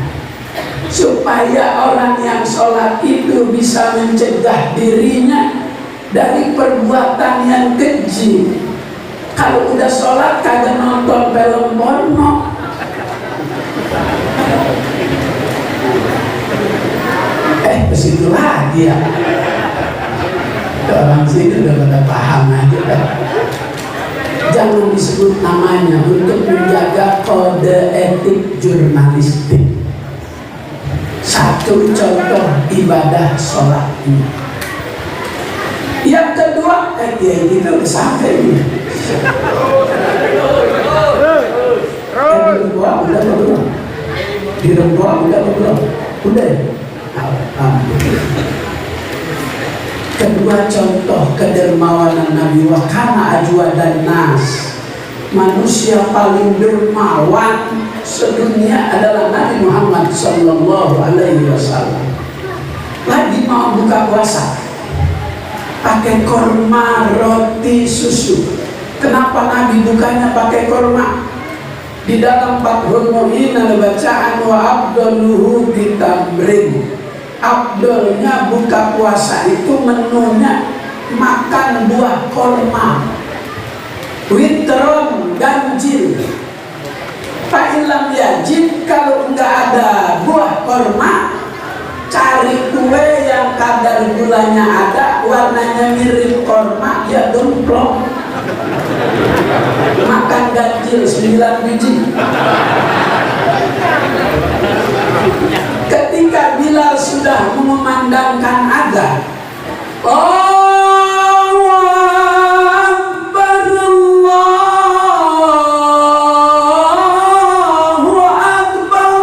Supaya orang yang sholat itu bisa mencegah dirinya dari perbuatan yang keji. Kalau udah sholat kagak nonton film porno, ke situ lagi ya. Orang sini udah pada paham aja. Jangan disebut namanya untuk menjaga kode etik jurnalistik. Satu contoh ibadah sholat ini. Yang kedua, kita udah sampai nih. Di doa udah belum? Di doa udah belum? Udah. Kedua contoh kedermawanan Nabi wa kana ajwadan nas. Manusia paling dermawan sedunia adalah Nabi Muhammad sallallahu alaihi wasallam. Lagi mau buka puasa, pakai korma, roti, susu. Kenapa Nabi bukanya pakai korma? Di dalam Fathul Mu'in ada bacaan wa abduluhu bitamrin. Abdulnya buka puasa itu menunya makan buah korma. Witron ganjil. Fa'ilam yajib, kalau enggak ada buah korma, cari kue yang kadar gulanya ada, warnanya mirip korma, ya domplong. Makan ganjil 9 biji. Ketika Bilal sudah mengumandangkan azan, Allahu Akbar, Allahu Akbar.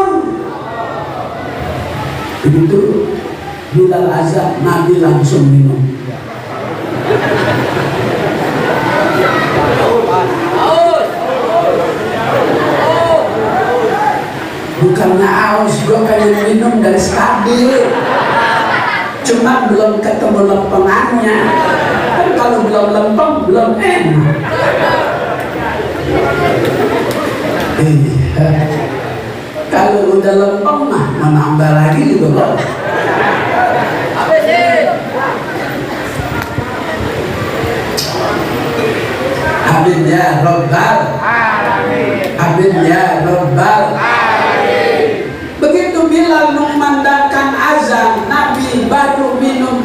Begitu Bilal azan, Nabi langsung minum. Bukannya aus, gue pengen minum dari stabil, cuma belum ketemu lempengannya. Kan kalau belum lempeng belum enak. Iya. Kalau udah lempeng mah menambah lagi juga kok. Amin ya Rabbal Alamin. Amin ya Rabbal Alamin. Begitu Bilal memandangkan azan, Nabi baru minum,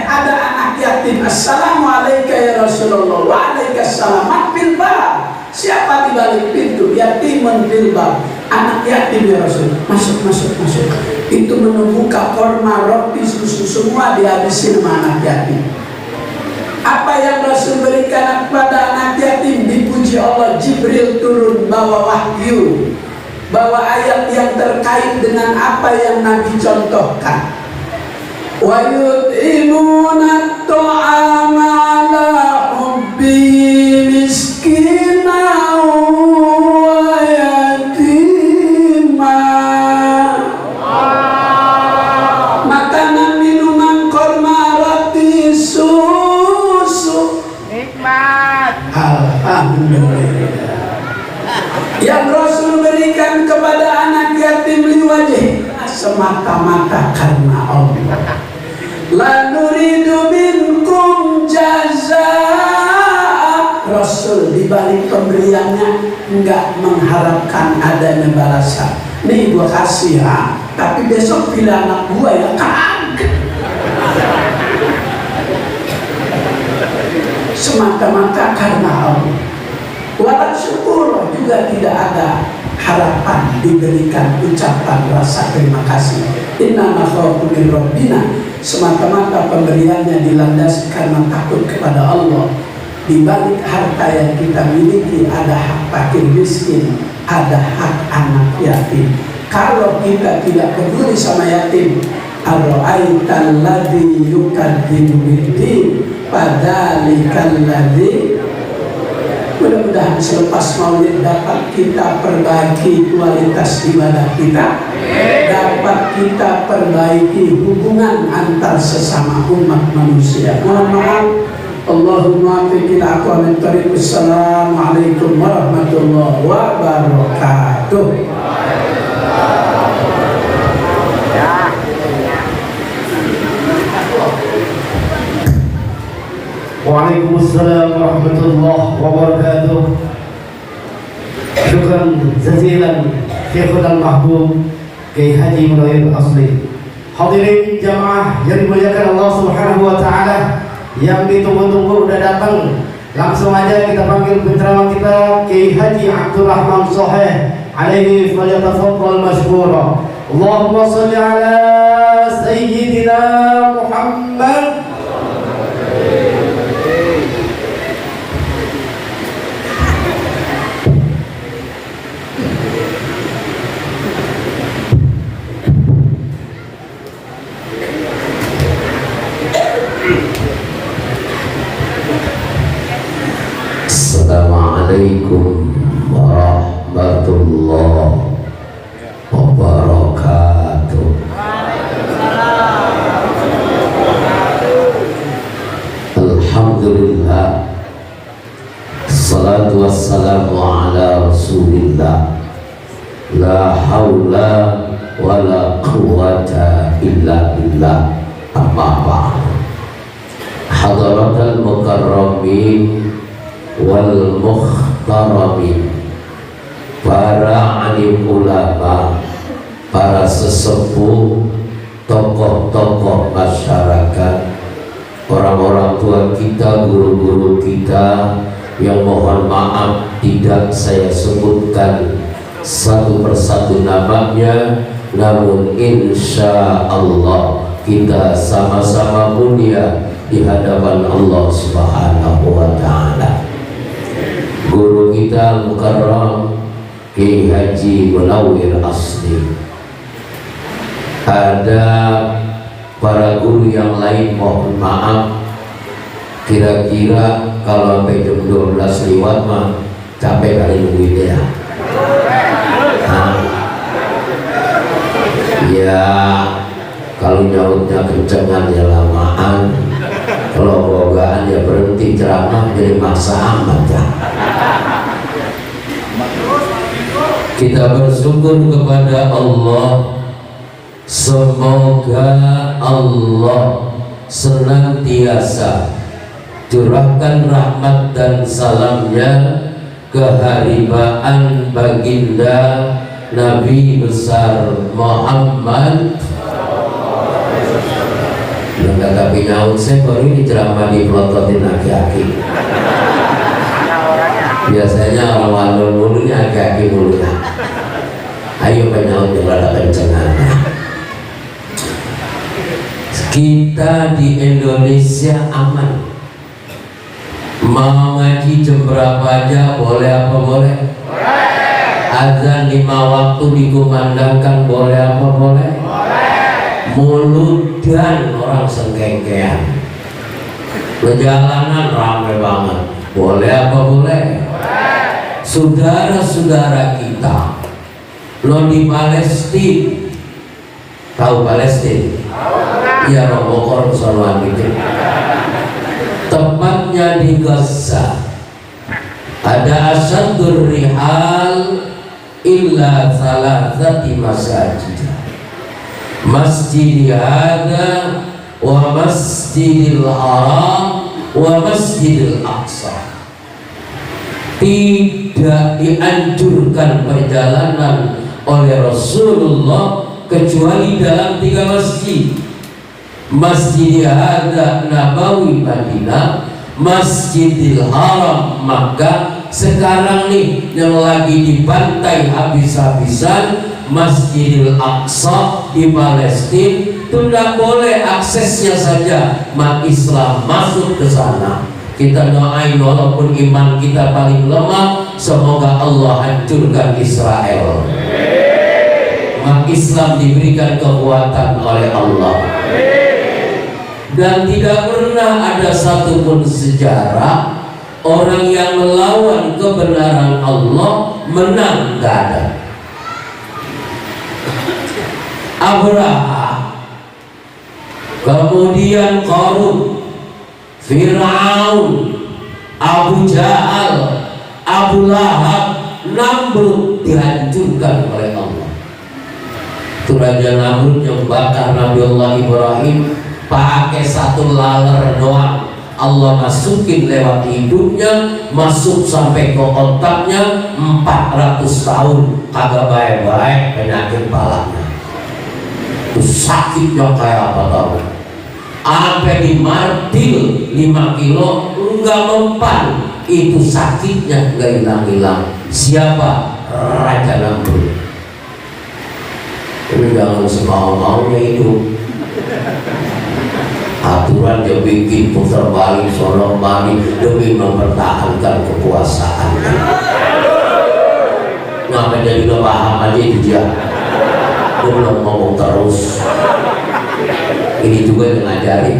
ada anak yatim. Assalamualaikum ya Rasulullah. Waalaikumsalam. Bil bab. Siapa di balik pintu? Yatimun bil bab. Anak yatim ya Rasul. Masuk. Itu menumbuka korma, roti, susu semua dihabisin sama anak yatim. Apa yang Rasul berikan kepada anak yatim? Dipuji Allah, Jibril turun bawa wahyu, bawa ayat yang terkait dengan apa yang Nabi contohkan. Wa yut'imuna ta'ama ala hubbi miskina wa yatima. Makanan minuman korma, roti, susu, nikmat. Alhamdulillah. Yang Rasul berikan kepada anak yatim liwajih, semata-mata karena Allah. La nuridu minkum jazaa. Rasul dibalik pemberiannya enggak mengharapkan adanya balasan. Nih gua kasih ya, tapi besok bila anak gua ya kaget. Semata-mata karena Allah. Walau syukur juga tidak ada harapan diberikan ucapan rasa terima kasih. Inna nakhafu min rabbina. Semata-mata pemberiannya dilandasi karena takut kepada Allah. Di balik harta yang kita miliki ada hak fakir miskin, ada hak anak yatim. Kalau kita tidak peduli sama yatim, ara'aital ladzi yukadzibu biddin padzalikal ladzi. Mudah-mudahan selepas maulid dapat kita perbaiki kualitas ibadah kita, dapat kita perbaiki hubungan antar sesama umat manusia. Mohon maaf. Allahumma fiqil aqwa min tariqus. Assalamualaikum warahmatullahi wabarakatuh. Waalaikumsalam warahmatullahi wabarakatuh. Syukran jazilan Syekhul Mahbub Kiai Haji Mulawir Asli. Hadirin jamaah yang dimuliakan Allah Subhanahu wa taala, yang ditunggu-tunggu udah datang. Langsung aja kita panggil penceramah kita Kiai Haji Abdul Rahman Shaheh alaihi falyatafaddal mashkura. Allahumma shalli ala sayyidina Muhammad. Assalamualaikum warahmatullahi wabarakatuh. Alhamdulillah, salatu wassalamu ala rasulillah, la hawla wa la quwwata illa billah, amma ba'd. Hadaratul mukarramin wal mukhtaramin, para alim ulama, para sesepuh, tokoh-tokoh masyarakat, orang-orang tua kita, guru-guru kita, yang mohon maaf tidak saya sebutkan satu persatu namanya, namun insya Allah kita sama-sama mulia di hadapan Allah Subhanahu wa ta'ala. Guru kita Mukarram Kiai Haji Mulawir Asli, ada para guru yang lain mohon maaf, kira-kira kalau sampai jam 12 lewat mah capek kali nungguin ya. Ya kalau nyautnya kencengan ya lamaan, kalau bogaan ya berhenti. mah jadi maksa amat ya. Kita bersyukur kepada Allah. Semoga Allah senantiasa curahkan rahmat dan salamnya keharibaan baginda Nabi besar Muhammad. Nggak tapi nyaut saya baru ini ceramah di pelototin aki-aki. Biasanya orang walon mulutnya aki-aki mulutnya. Ayo penyaut yang rada kencengan. Kita di Indonesia aman. Mau ngaji jam berapa aja boleh apa boleh? Boleh. Azan 5 waktu dikumandangkan boleh apa boleh? Boleh. Muludan orang sengkengkean. Perjalanan ramai banget. Boleh apa boleh? Boleh. Saudara-saudara kita lo di Palestina, tahu Palestina? Ya Robokor Salwan itu. Tepatnya di Gaza ada asadur rihal illa salasati masajid, masjid hadza wa masjidil haram wa masjidil aqsa. Tidak dianjurkan perjalanan oleh Rasulullah kecuali dalam 3 masjid. Masjid hadza Nabawi Madinah, Masjidil Haram Makkah, sekarang nih yang lagi dibantai habis-habisan Masjidil Aqsa di Palestina. Itu tidak boleh, aksesnya saja umat Islam masuk ke sana. Kita doain walaupun iman kita paling lemah, semoga Allah hancurkan Israel. Umat Islam diberikan kekuatan oleh Allah. Dan tidak pernah ada satupun sejarah orang yang melawan kebenaran Allah menang, gak ada. Abraha, kemudian Qarun, Fir'aun, Abu Jahal, Abu Lahab, Namrud dihancurkan oleh Allah. Itu Raja Namrud yang bakar Nabi Allah Ibrahim pakai 1 laler doang. Allah masukin lewat hidupnya, masuk sampai ke otaknya, 400 tahun kagak baik-baik penyakit palanya. Itu sakitnya kayak apa tahu? Sampai dimartil 5 kilo enggak mempan. Itu sakitnya enggak hilang-hilang. Siapa? Raja Namrud. Ini jangan semau-maunya hidup. Aturan dia bikin putar balik sono balik demi mempertahankan kekuasaan. Ngapa jadi gak paham aja itu dia. Dia belum ngomong terus. Ini juga yang ngajarin.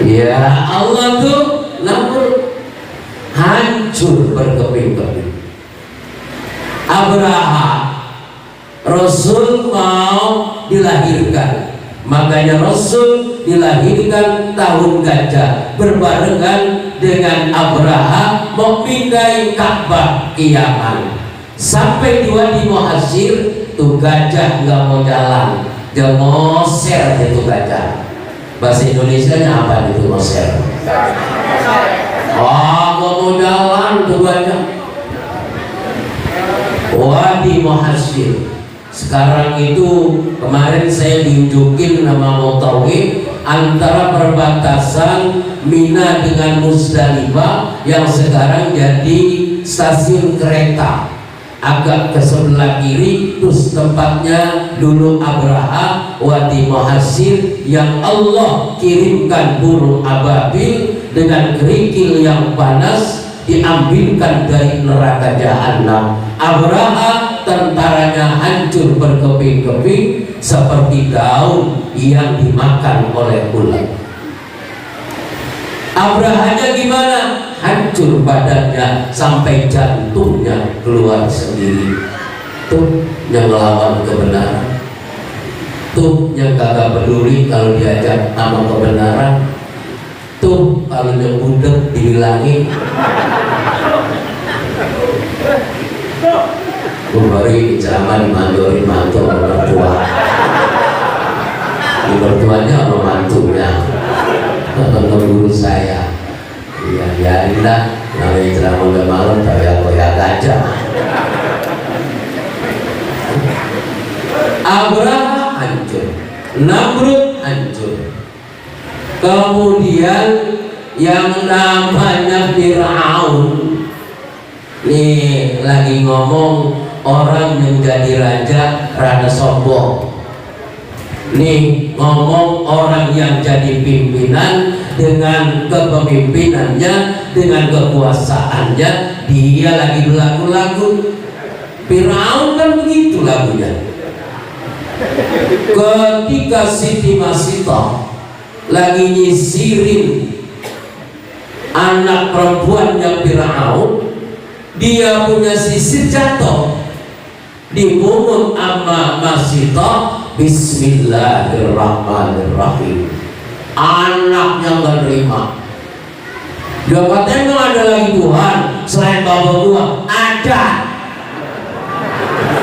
Ya Allah tuh Namrud hancur berkeping-keping. Abraha, Rasul mau dilahirkan, makanya Rasul dilahirkan tahun gajah berbarengan dengan Abraha mau pindahin Ka'bah ke Yaman. Sampai di Wadi Muhasyir tuh gajah nggak mau jalan, dia ngoser itu gajah. Bahasa Indonesianya apa itu ngoser? Nggak mau jalan tuh gajah. Wadi Muhasyir. Sekarang itu kemarin saya diunjukin nama Mutawif antara perbatasan Mina dengan Musdalifah yang sekarang jadi stasiun kereta. Agak ke sebelah kiri terus tempatnya dulu Abraha, Wadi Muhasyir yang Allah kirimkan burung ababil dengan kerikil yang panas diambilkan dari neraka jahanam. Abraha tentaranya hancur berkeping-keping seperti daun yang dimakan oleh ulat. Abrahanya gimana? Hancur badannya sampai jantungnya keluar sendiri. Tuh yang melawan kebenaran. tuh yang kagak peduli kalau diajak sama kebenaran, tuh kalau yang budek dibilangin. Gue baru ceramah dimandorin mantu sama mertua, di mertuanya sama mantunya, sama guru saya. Iya biarin dah, namanya ceramah udah malam tapi aku ya gajah. Abraha hancur, Namrud hancur. Kemudian yang namanya Fir'aun, nih lagi ngomong orang yang jadi raja rada sombong. Nih ngomong orang yang jadi pimpinan dengan kepemimpinannya, dengan kekuasaannya, dia lagi berlagu-lagu. Fir'aun kan begitu lagunya. Ketika Siti Masita lagi nyisirin anak perempuannya Fir'aun, dia punya sisir jatuh, dipungut sama Masita. Bismillahirrahmanirrahim. Anaknya nggak terima. Dia katanya nggak ada lagi Tuhan selain bapak gua. Ada.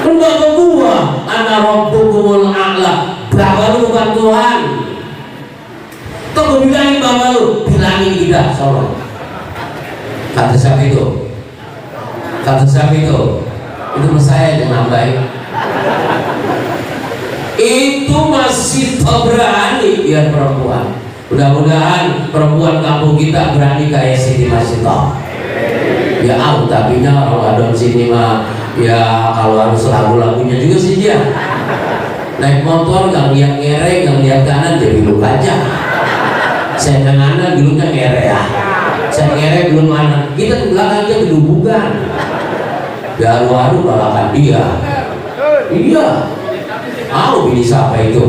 Kan bapak gua, ana rabbukumul a'la. Bapak lu bukan Tuhan. Kau bilangin bapak lu, bilangin kita, soalnya. Kata siapa itu? Kata siapa itu? Itu saya yang nambahin. Itu masih berani biar perempuan. Mudah-mudahan perempuan kampung kita berani kayak Siti Masita. Ya tapi orang adon sini mah ya kalau harus lagu-lagunya juga sih dia. Naik motor nggak lihat ngere, nggak lihat kanan jadi belok aja. Saya kanan dulunya ngere ya. Saya ngere belum mana. Kita ke belakang aja kedubukan. Baru-baru balakan dia. Iya. Mau pilih siapa itu?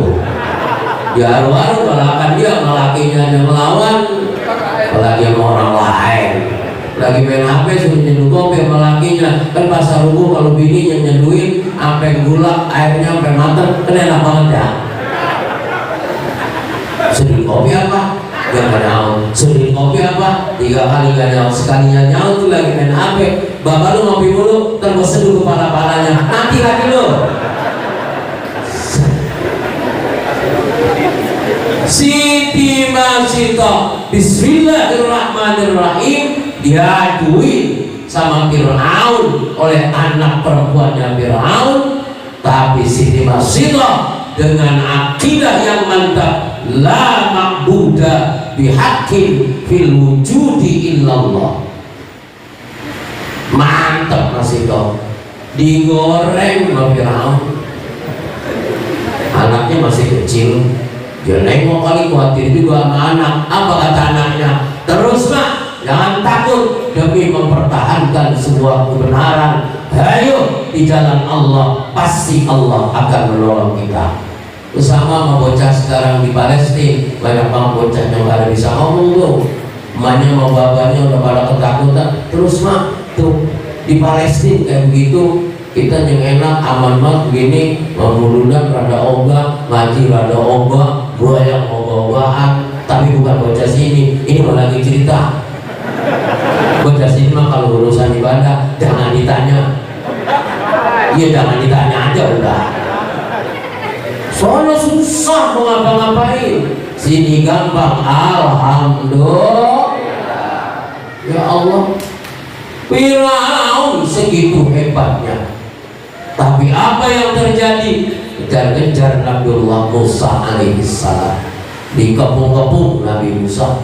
Baru-baru balakan dia, lelakinya yang melawan, apalagi sama orang lain. Lagi main HP suruh nyeduh kopi sama lakinya. Kan pasar rubuh kalau bini yang nyeduhin sampai gula, airnya sampai matang, kan enak banget ya. Seduh kopi apa? Gak nyaut. Seduh kopi apa? 3 kali gak nyaut. Sekalinya nyaut tuh lagi main HP. Bapak lu ngopi mulu, terus seduh kepala-palanya. Nanti lagi lu. Siti Masita Bismillahirrahmanirrahim diaduin sama Fir'aun oleh anak perempuannya Fir'aun. Tapi Siti Masita dengan akidah yang mantap, la ma'buda bihaqqin fil wujudi illallah. Mantap Masita, digoreng sama Fir'aun. Anaknya masih kecil, dia nengok kali khawatir juga sama anak. Apa kata anaknya? Terus nak, jangan takut demi mempertahankan sebuah kebenaran. Ayo di jalan Allah, pasti Allah akan menolong kita. Sama sama bocah sekarang di Palestina, banyak banget bocah yang gak ada bisa ngomong tuh. Emaknya sama bapaknya udah pada ketakutan. Terus mak, tuh di Palestina kayak begitu. Kita yang enak aman banget begini, memuludan rada ogah, ngaji rada ogah, gua yang ogah-ogahan. Tapi bukan bocah sini, ini malah lagi cerita. Bocah sini mah kalau urusan ibadah jangan ditanya. Iya jangan ditanya aja udah. Soalnya susah mau ngapa-ngapain. Sini gampang, alhamdulillah. Ya Allah, Fir'aun segitu hebatnya. Tapi apa yang terjadi? Kejar-kejar Nabiullah Musa alaihissalam, dikepung-kepung Nabi Musa.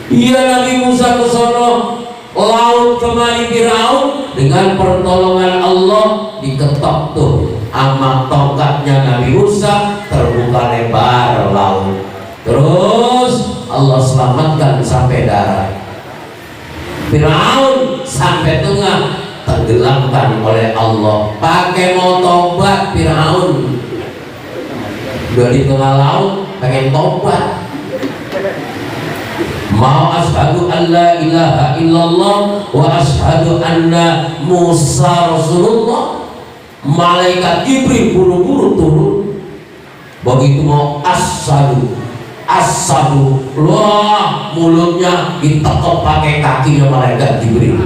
Iya Nabi Musa ke sono, laut kemari Fir'aun, dengan pertolongan Allah diketok tuh sama tongkatnya Nabi Musa, terbuka lebar laut. Terus Allah selamatkan sampai darat. Fir'aun sampai tengah tenggelamkan oleh Allah. Pakai mau tobat Fir'aun, udah di tengah laut pengen tobat. Mau asyhadu an la ilaha illallah wa asyhadu anna Musa Rasulullah. Malaikat Jibril buru-buru turun. begitu mau asadu wah mulutnya ditekuk pakai kakinya malaikat Jibril.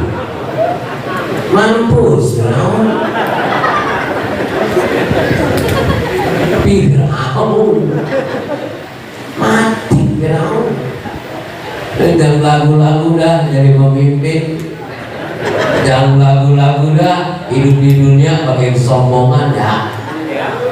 Mampus Firaun mati Firaun. Dan lagu-lagu dah jadi pemimpin, jangan lagu-lagu dah hidup di dunia pakai kesombongan ya,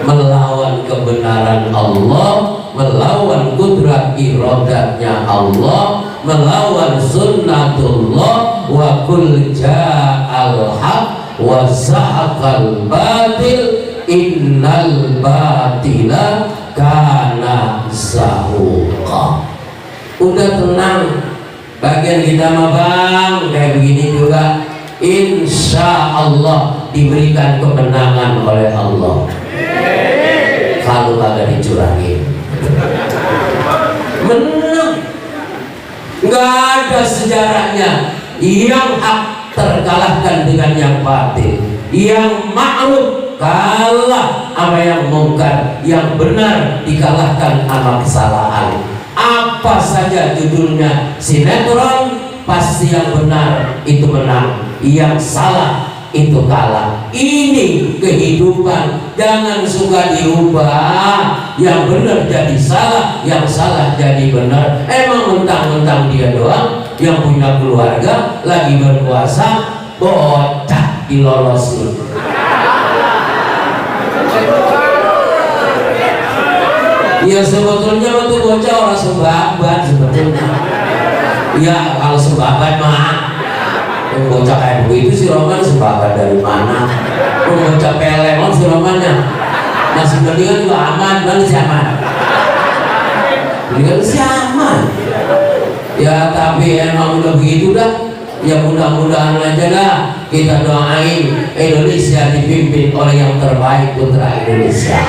melawan kebenaran Allah, melawan kudrat iradatnya Allah, melawan sunnatullah. Wa kul ja'al haq wa zahaqal batil innal batila kana zahuqa. Udah tenang, bagian kita mah bang kayak begini juga, insya Allah diberikan kemenangan oleh Allah kalau kagak dicurangin. Menang, nggak ada sejarahnya yang hak terkalahkan dengan yang batil, yang ma'ruf kalah sama yang mungkar, yang benar dikalahkan sama kesalahan. Apa saja judulnya sinetron, pasti yang benar itu menang, yang salah itu kalah. Ini kehidupan, jangan suka dirubah. Yang benar jadi salah, yang salah jadi benar. Emang mentang-mentang dia doang yang punya keluarga lagi berkuasa, bocah dilolosin. Ya sebetulnya waktu bocah orang sembabat sebetulnya. Ya kalau sembabat mah bocah kayak begitu si Roman sembabat dari mana? Bocah pelemon si Romannya masih mendingan juga aman, mana si aman? Mendingan si aman. Ya tapi emang udah begitu dah. Ya mudah-mudahan aja dah kita doain Indonesia dipimpin oleh yang terbaik, putra Indonesia.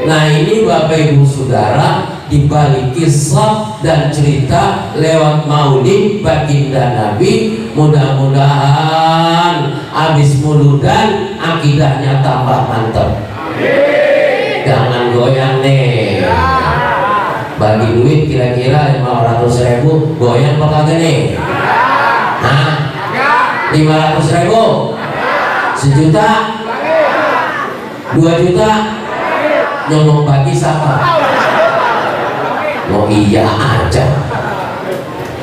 Nah ini Bapak Ibu Saudara, dibalik kisah dan cerita lewat maulid baginda Nabi, mudah-mudahan habis muludan akidahnya tambah mantap. Jangan goyang nih. Bagi duit kira-kira 500.000 goyang apa kagak nih? Hah? 500.000? 1 juta? 2 juta? Nyomong bagi siapa? Oh iya aja.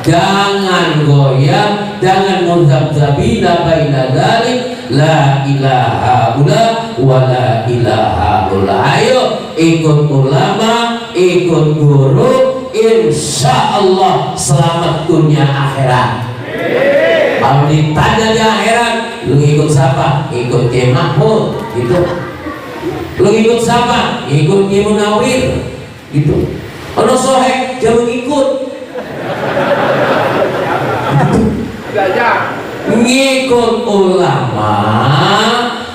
Jangan goyang, jangan muzabzabina baina dzalik, la ilaha illa wa la ilaha illa. Ayo ikut ulama, ikut guru, insya Allah selamat dunia akhirat. Kalau ditanya di akhirat, lu ikut siapa? Ikut Kiai Mahmud gitu. Lu ikut siapa? Ikut Kiai Munawir gitu. Ono sohek jangan ikut. Ngikut ulama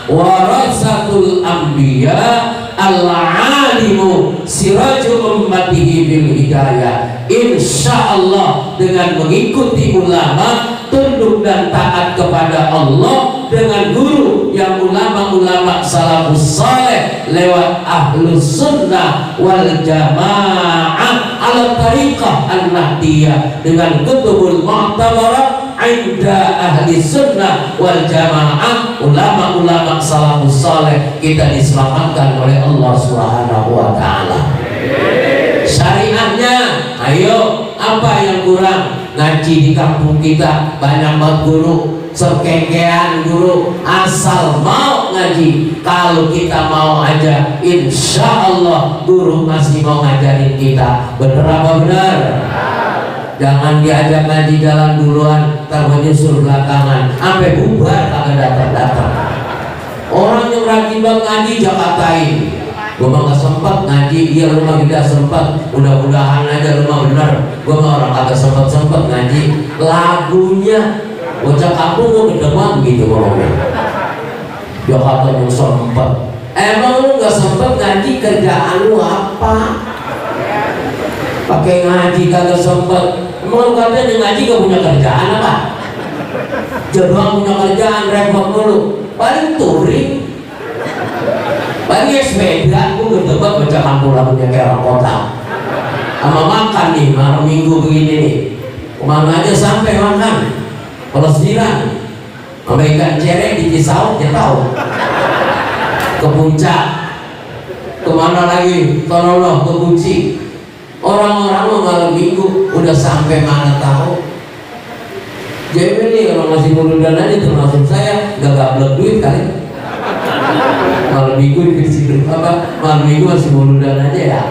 warasatul anbiya al-alimu sirajul ummatihi bil hidayah. Insya Allah dengan mengikuti ulama, tunduk dan taat kepada Allah, dengan guru yang ulama-ulama salafus saleh lewat ahlus sunnah wal jamaah ala tariqah an-nahdiyah, dengan kutubul mu'tabarah inda ahli sunnah wal jamaah, ulama-ulama salafus saleh, kita diselamatkan oleh Allah Subhanahu wa ta'ala. Syariahnya, ayo apa yang kurang? Ngaji di kampung kita banyak banget guru, sekekean guru, asal mau ngaji. Kalau kita mau aja, insya Allah guru masih mau ngajarin kita. Bener apa bener? Jangan diajak ngaji jalan duluan, tak menyusul belakangan, sampai bubar kagak datang-datang. Orang yang rajin banget ngaji Jakatain, gue mah gak sempat ngaji, iya lu mah tidak sempat, mudah-mudahan aja lu mah bener. Gue mah orang kagak sempat ngaji. Lagunya bocah kampung gue kedemang gitu ngomongnya. Jakarta yang sempat. Emang lu gak sempat ngaji, kerjaan lu apa? Pakai ngaji kagak sempat. Emang lu katanya ngaji gak punya kerjaan apa? Jabang punya kerjaan, repot mulu. Paling touring, paling sepeda, gue ketebak bocah kampung rambutnya kayak orang kota. Sama makan nih malam minggu begini nih, kemana aja sampai makan. Kalau sediran sama ikan cerek di Cisauk ya tahu, ke puncak, kemana lagi, Tonoloh, ke Buci. Orang-orang mau malam minggu udah sampai mana tahu. Jadi ini kalau masih muludan aja termasuk saya nggak gablek duit kali. Malam minggu di situ apa? Malam minggu masih muludan aja ya?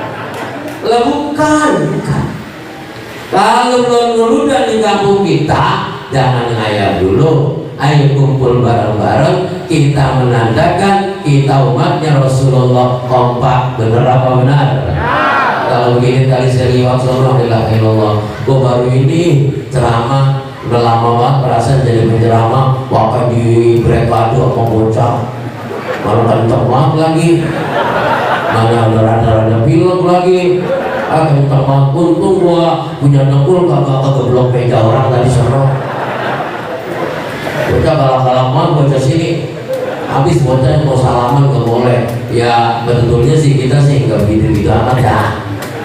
Lah bukan. Kalau belum muludan di kampung kita, jangan ngayal dulu. Ayo kumpul bareng-bareng, kita menandakan kita umatnya Rasulullah kompak. Bener apa benar? Kalau begini tadi saya liwat sono, alhamdulillah. Gue baru ini ceramah, udah lama banget perasaan jadi penceramah. Waktu di Brekado apa bocah, malah kenceng banget lagi. Mana udah rada-rada pilek lagi. Kenceng banget. Untung gua punya dengkul kagak kegeblok meja orang tadi sono. Bocah galak-galak banget bocah sini. Habis bocah mau salaman gak boleh. Ya betulnya sih kita sih nggak gitu-gitu amat ya.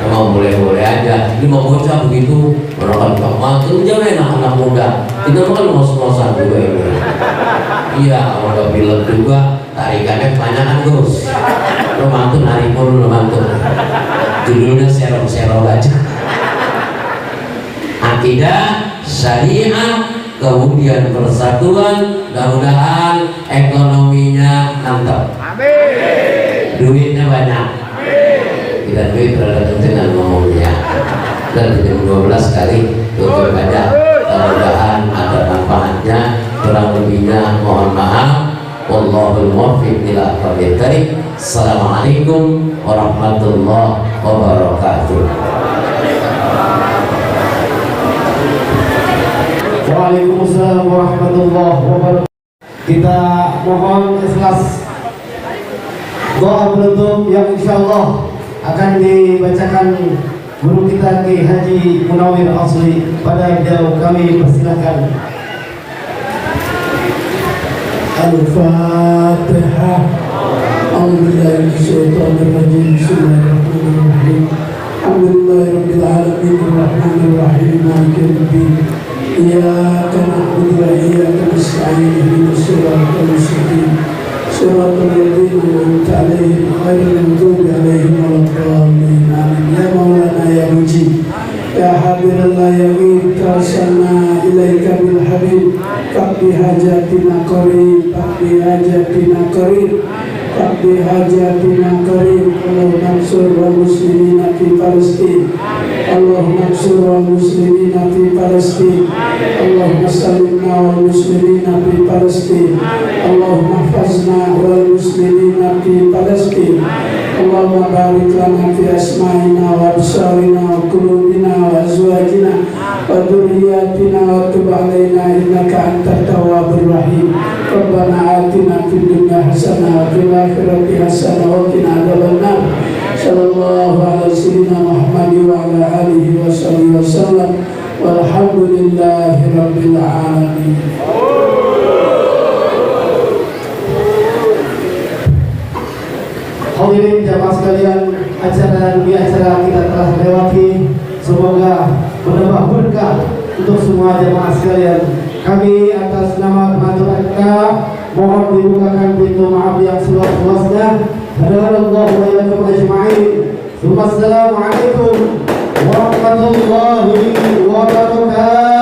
Mau boleh-boleh aja. Ini mau bocah begitu, orang kan itu jangan anak muda. Kita kan ngos-ngosan juga ini. Iya, kalau udah pilek juga, tarikannya kebanyakan Gus. Lo mantu narik mulu lo mantu. Judulnya serong-serong aja. Akidah, syariah, kemudian persatuan, mudah-mudahan ekonominya mantap. Amin. Duitnya banyak. Kita duit terhadap dengan ngomongnya. Dan jam 12 kali tutup banyak. Mudah-mudahan ada manfaatnya. Kurang lebihnya mohon maaf. Wallahul muwaffiq ila aqwamit thoriq. Assalamualaikum warahmatullahi wabarakatuh. Waalaikumsalam warahmatullahi wabarakatuh. Kita mohon ikhlas doa penutup yang insyaallah akan dibacakan guru kita Ki Haji Munawir Asli. Pada beliau kami persilakan. Al-Fatihah. A'udzubillahi minasyaitonir rajim. Bismillahirrahmanirrahim. Alhamdulillahirabbil alamin arrahmanir rahim maliki yaumiddin. Iyyaka na'budu wa iyyaka nasta'in ihdinas siratal mustaqim. Shiratal ladzina an'amta 'alaihim ghairil maghdubi 'alaihim waladdallin. Amin. Ya Maulana ya Mujib, ya Habibullah ya Ghib, arsalna ilaika bil habib. Faqdi hajatina qarib, faqdi hajatina qarib, faqdi hajatina qarib. Allahumma ansur wal muslimina fi Palestin. Allahumma ansur wal muslimina fi Palestin. Allahumma salimna wal muslimina fi Palestin. Allahumma hafazna wal muslimina fi Palestin. Allahumma barik lana fi asma'ina wa absarina wa qulubina wa azwajina wa dhurriyyatina wa tub 'alaina innaka antat tawwabur rahim. Rabbana atina fid dunya hasanah wa fil akhirati hasanah wa qina adzabannar. Sallallahu alaihi wasallam Muhammad wa ala alihi wa sahbihi wasallam. Walhamdulillahi rabbil alamin. Hadirin jamaah sekalian, acara demi acara kita telah lewati. Semoga menambah berkah untuk semua jamaah sekalian. Kami atas nama pengaturan kita mohon dibukakan pintu maaf yang seluas-luasnya. Hadanallahu wa iyyakum ajma'in. Assalamualaikum warahmatullahi wabarakatuh.